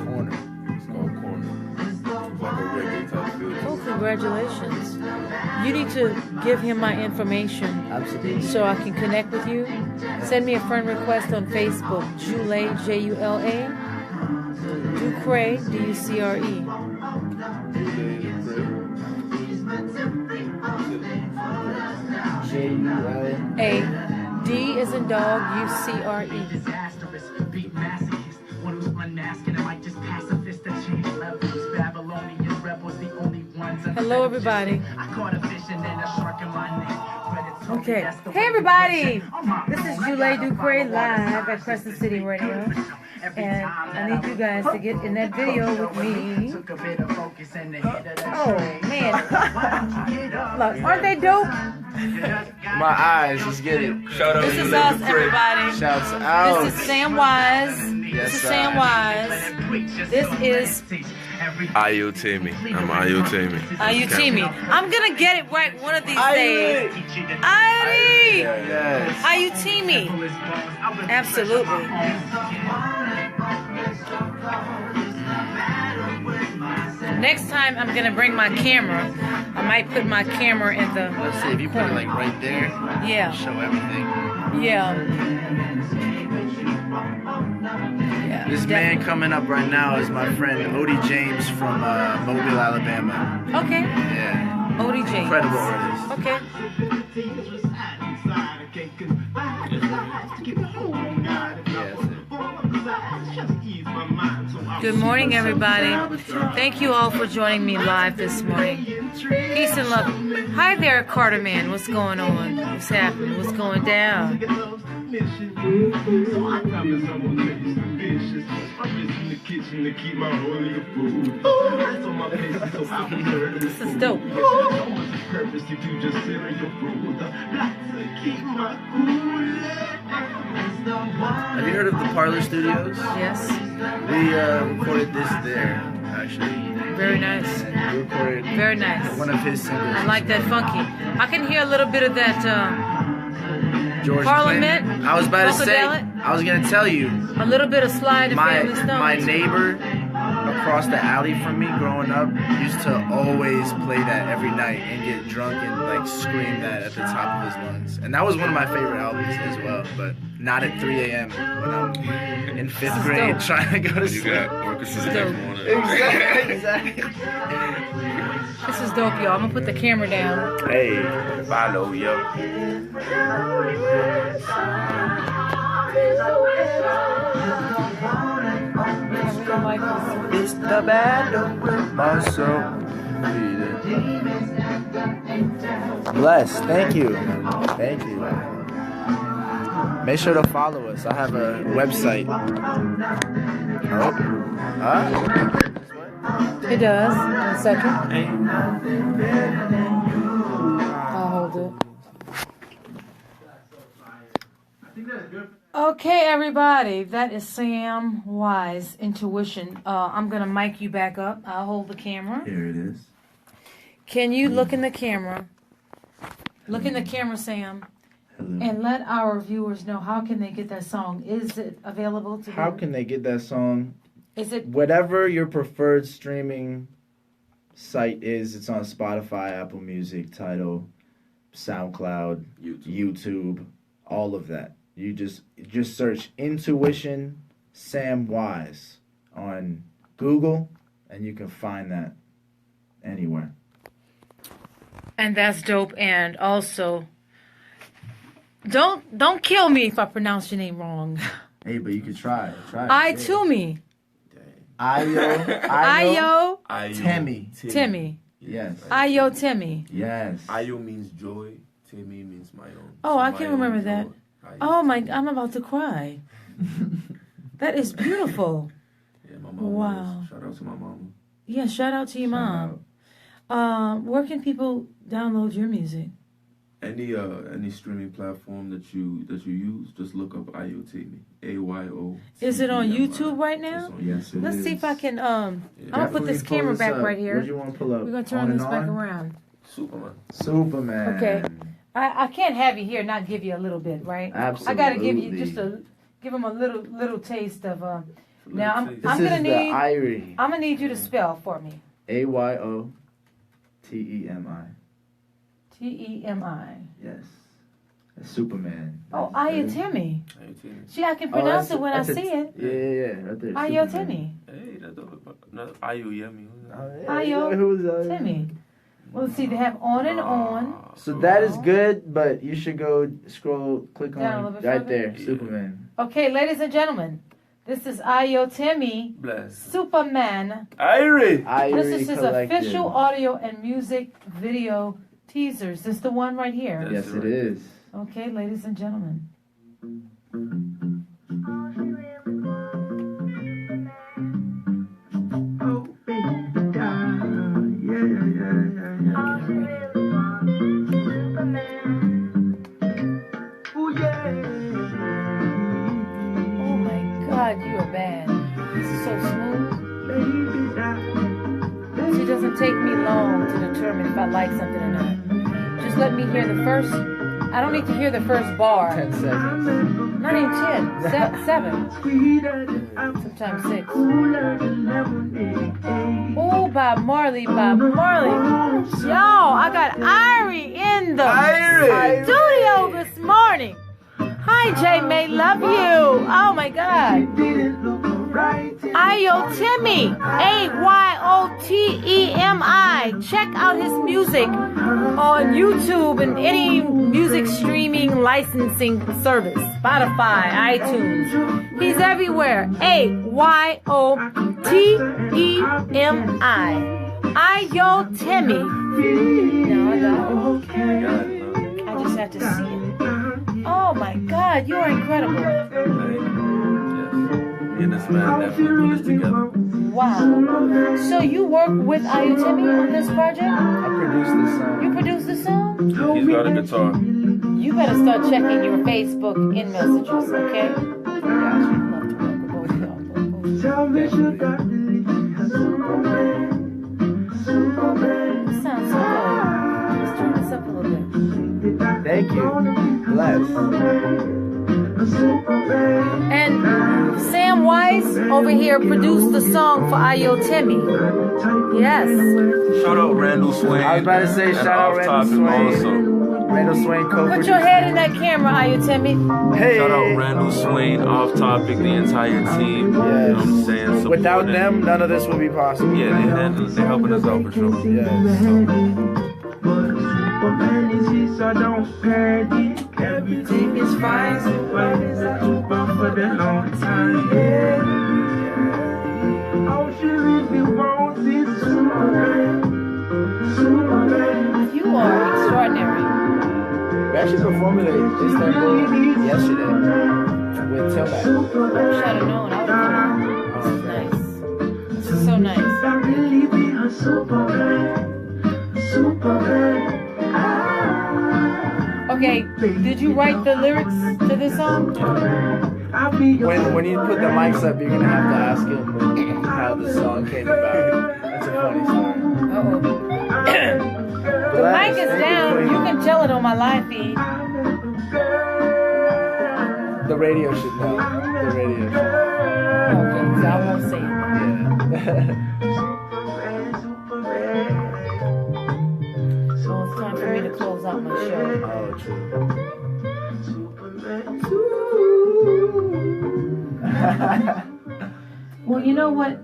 Corner. It's called Corner. It's like a reggae type feel. Oh, congratulations. You need to give him my information Absolutely. so I can connect with you. Send me a friend request on Facebook, JuLa, JuLa, DuCre, DuCre. A D is in dog, UCRE. Hello, everybody. Okay. Hey, everybody. This is JuLa DuCre live at Crescent City Radio. And I need you guys to get in that video with me. Oh, man. Look, aren't they dope? My eyes, just get it. Shout out This to is Lady us, Craig. everybody. Shouts out. This is Sam Wise. Yes, This is sir. Sam Wise. This is Ayotemi. I'm Ayotemi. Ayotemi. I'm gonna get it right one of these days. Aye. Yes. Ayotemi. Absolutely. Next time I'm gonna bring my camera. I might put my camera in the Let's see if you put it like right there. Yeah. Show everything. Yeah. This man coming up right now is my friend Odie James from Mobile, Alabama. Okay. Yeah. Odie James. Incredible artist. Okay. Good morning, everybody. Thank you all for joining me live this morning. Peace and love. Hi there, Carter Man. What's going on? What's happening? What's going down? This is dope. Have you heard of the Parlor Studios? Yes. We recorded this there, actually. Very nice. And we recorded Very nice. one of his singles. I like that funky. I can hear a little bit of that George Parliament, Clinton. I was about to say, Funkadelic. I was gonna tell you, a little bit of Slide and Family Stones. my neighbor across the alley from me growing up used to always play that every night and get drunk and like scream that at the top of his lungs. And that was one of my favorite albums as well, but not at 3 a.m. when I'm in 5th grade dope. trying to go to You sleep. got orchestra the Dope. next morning. Exactly. This is dope, y'all. I'm gonna put the camera down. Hey, follow yo. It's the battle with myself. Bless. Thank you. Thank you. Make sure to follow us. I have a website. Oh. Huh? It does. 1 second. I'll hold it. Okay, everybody. That is Sam Wise, Intuition. I'm gonna mic you back up. I'll hold the camera. Here it is. Can you look in the camera? Look in the camera, Sam, Hello. and let our viewers know how can they get that song. Is it available to How them? can they get that song? Is it Whatever your preferred streaming site is, it's on Spotify, Apple Music, Tidal, SoundCloud, YouTube. all of that. You just search Intuition Sam Wise on Google, and you can find that anywhere. And that's dope. And also, don't kill me if I pronounce your name wrong. Hey, but you could try it. Ayotemi. Ayotemi. Yes. Ayotemi. Yes. Ayo means joy. Temi means my own. Oh, So I my can own remember joy. that. Ayo Oh my, Temi. I'm about to cry. That is beautiful. Yeah, my mama. Wow. Shout out to my mama. Yeah, shout out to your mom. Where can people download your music? Any streaming platform that you use, just look up Ayotemi. AYO. Is it on YouTube right now? Yes, it Let's is. see if I can. I'm gonna put this Definitely camera pull back this up. right here. What do you want to pull up? We're gonna On turn and this back on? around. Superman. Okay. I can't have you here and not give you a little bit, right? Absolutely. I gotta give you give them a little taste of. Now I'm This gonna is the need. Irie. I'm gonna need you to spell for me. Ayotemi. Temi. Yes. That's Superman. Oh, Ayotemi. Ayotemi. See, I can pronounce it when I that's see it. Yeah, right there. Ayotemi. Hey, that's Ayoyemi. Ayotemi. Well, see, they have on and on. So that is good, but you should go click Down a on little bit right further? there, Yeah. Superman. Okay, ladies and gentlemen, this is Ayotemi Bless. Superman. Irie. This is his Collective. official audio and music video teasers. This is the one right here. Yes, it is. Okay, ladies and gentlemen. Oh my God, you are bad. This is so smooth. It doesn't take me long to determine if I like something or not. Just let me hear the first. I don't need to hear the first bar. 10 seconds. Not even 10. 7. Sometimes 6. Oh, Bob Marley. Y'all, I got Irie in the studio this morning. Hi, J May. Love you. Oh, my God. Ayotemi. Ayotemi. Check out his music on YouTube and any music streaming licensing service. Spotify, iTunes. He's everywhere. Ayotemi. Ayotemi. No, I just have to see it. Oh my God, you are incredible. Yes. And this man definitely put this together. Wow. So you work with Ayotemi on this project? I produced this song. You produced the song? He's got a guitar. You better start checking your Facebook in messages, okay? I'd love to work with both of y'all. It sounds so good. Let's turn this up a little bit. Thank you. Bless. And Sam Wise over here produced the song for Ayotemi. Yes. Shout out Randall Swain. I was about to say, and shout out Off Randall Topic Swain. Also. Randall Swain co-produced. Put your head in that camera, Ayotemi. Hey. Shout out Randall Swain, Off Topic, the entire team. You know what I'm saying? Without Supporting. them, none of this would be possible. Yeah, they're helping us out for sure. Yes. Superman is here, so don't panic. Everything is fine. Superman is a super for the long time. Yeah. All she really wants is Superman. Superman. You are extraordinary. We actually performed it in Istanbul yesterday with Tunein. I wish I'd have known. I would have come. This is nice. This is so nice. I really be a Superman. Superman. Okay, did you write the lyrics to this song? When you put the mics up, you're gonna have to ask him how the song came about. That's a funny story. Uh-oh. The mic is down. You can tell it on my live feed. The radio should know. The radio should know. Okay, so I won't say it. Yeah. So it's time for me to close out my show. Oh, true. Well, you know what?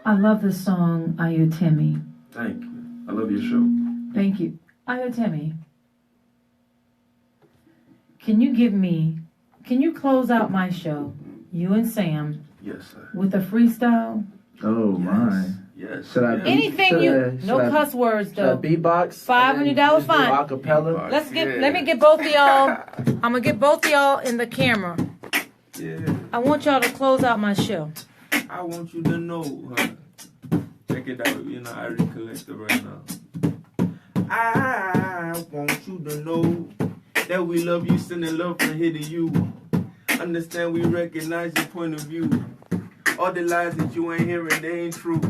I love the song Ayotemi. Thank you. I love your show. Thank you. Ayotemi, can you close out my show, you and Sam, Yes, sir. with a freestyle? Oh my. Yes. Should I Anything no cuss words though. beatbox? $500 fine. Acapella. Let me get both of y'all. I'm gonna get both of y'all in the camera. Yeah. I want y'all to close out my show. I want you to know, check it out, you know, I recollect it right now. I want you to know that we love you, sending love from here to you. Understand we recognize your point of view. All the lies that you ain't hearing, they ain't true.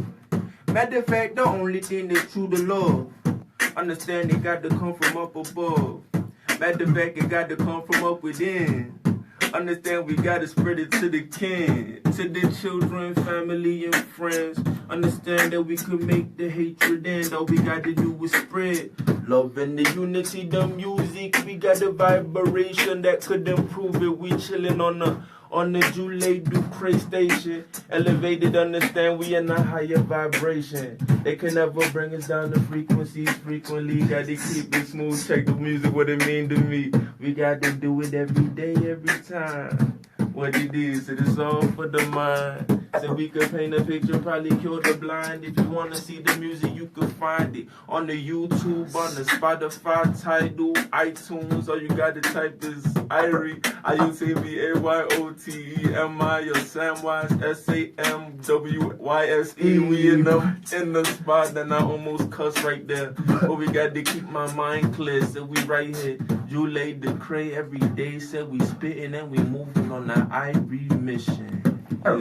Matter of fact, the only thing that's true to love. Understand it got to come from up above. Matter of fact, it got to come from up within. Understand we gotta spread it to the kin, to the children, family, and friends. Understand that we could make the hatred end. All we gotta do is spread love and the unity, the music. We got a vibration that could improve it. We chillin' on the JuLa DuCre station. Elevated, understand we in a higher vibration. They can never bring us down to frequencies frequently. Gotta keep it smooth, check the music, what it mean to me. We gotta do it every day, every time. What it is, it is all for the mind. So we could paint a picture, probably cure the blind. If you wanna see the music, you could find it on the YouTube, on the Spotify, Tidal, iTunes. All you gotta type is Irie, Ayotemi, Ayotemi, or Samwise, Samwyse. We in the spot, and I almost cuss right there. But we got to keep my mind clear, so we right here. JuLa DuCre every day, said we spitting and we moving on the Irie mission.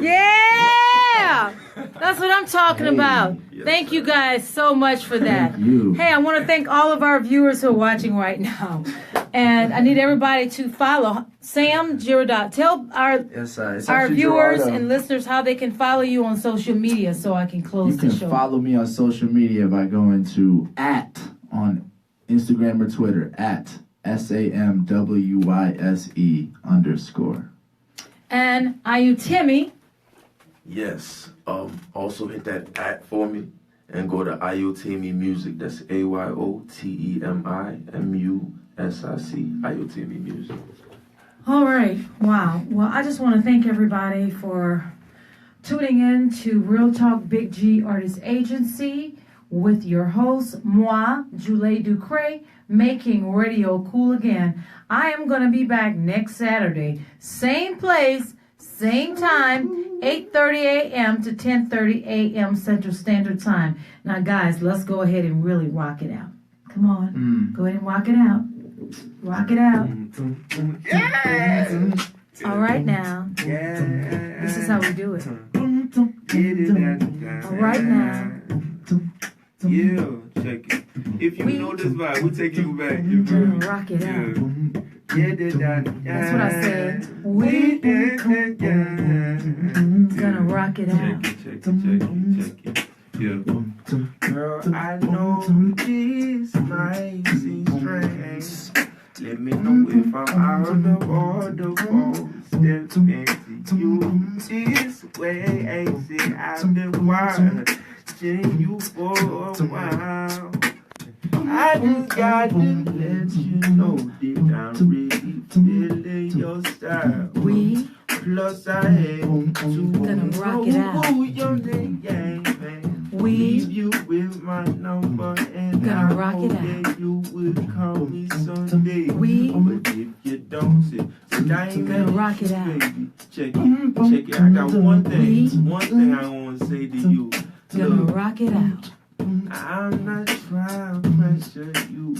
Yeah! That's what I'm talking about. Yes, thank you guys so much for that. Thank you. Hey, I want to thank all of our viewers who are watching right now. And I need everybody to follow Sam Giradot. Tell our viewers and listeners how they can follow you on social media so I can close the show. You can follow me on social media by going to on Instagram or Twitter @SAMWYSE_. And Ayotemi. Yes. Also hit that @ for me and go to Ayotemi Music. That's AYOTEMIMUSIC. Ayotemi Music. All right. Wow. Well, I just want to thank everybody for tuning in to Real Talk Big G Artist Agency with your host, moi, JuLa DuCre, making radio cool again. I am going to be back next Saturday. Same place, same time, 8:30 a.m. to 10:30 a.m. Central Standard Time. Now, guys, let's go ahead and really rock it out. Come on. Go ahead and rock it out. Rock it out. All right now. This is how we do it. All right now. Yeah, check it. If you know this vibe, we'll take you back. Gonna rock it out. That's what I said. We gonna rock it out. Check it. Yeah. Girl, I know this might seem strange. Let me know if I'm out of order for stepping to you this way. See, I've been watching you for a while. I just got to let you know that I'm really feeling your style. Plus I had to gonna rock it out. Your name, man. Leave you with my number and gonna rock it out. That you would call me someday. But if you don't sit down, gonna rock it out. Baby, check it. I got one thing I want to say to you. Gonna rock it out. I'm not trying to pressure you.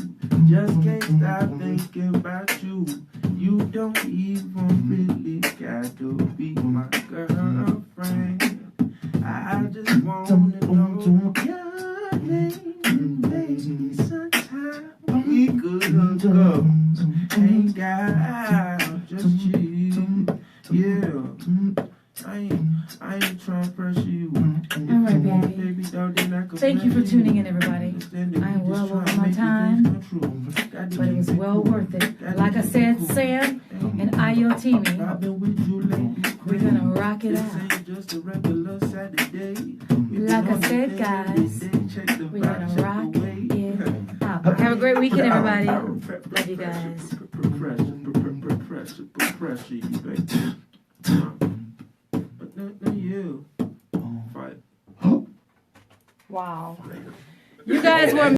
Just can't stop thinking about you. You don't even really got to be my girlfriend. I just wanna know your name, baby. Sometime we could hook up, hang out, just chill. Yeah. I ain't trying to pressure you. Alright, baby. Thank you for tuning in, everybody. I am well over my time, but it was well worth it. Like I said, Sam and Ayotemi, we're gonna rock check it out. Like I said, guys, we're gonna rock it out. Have a great weekend, everybody. Love you guys. Wow. You guys were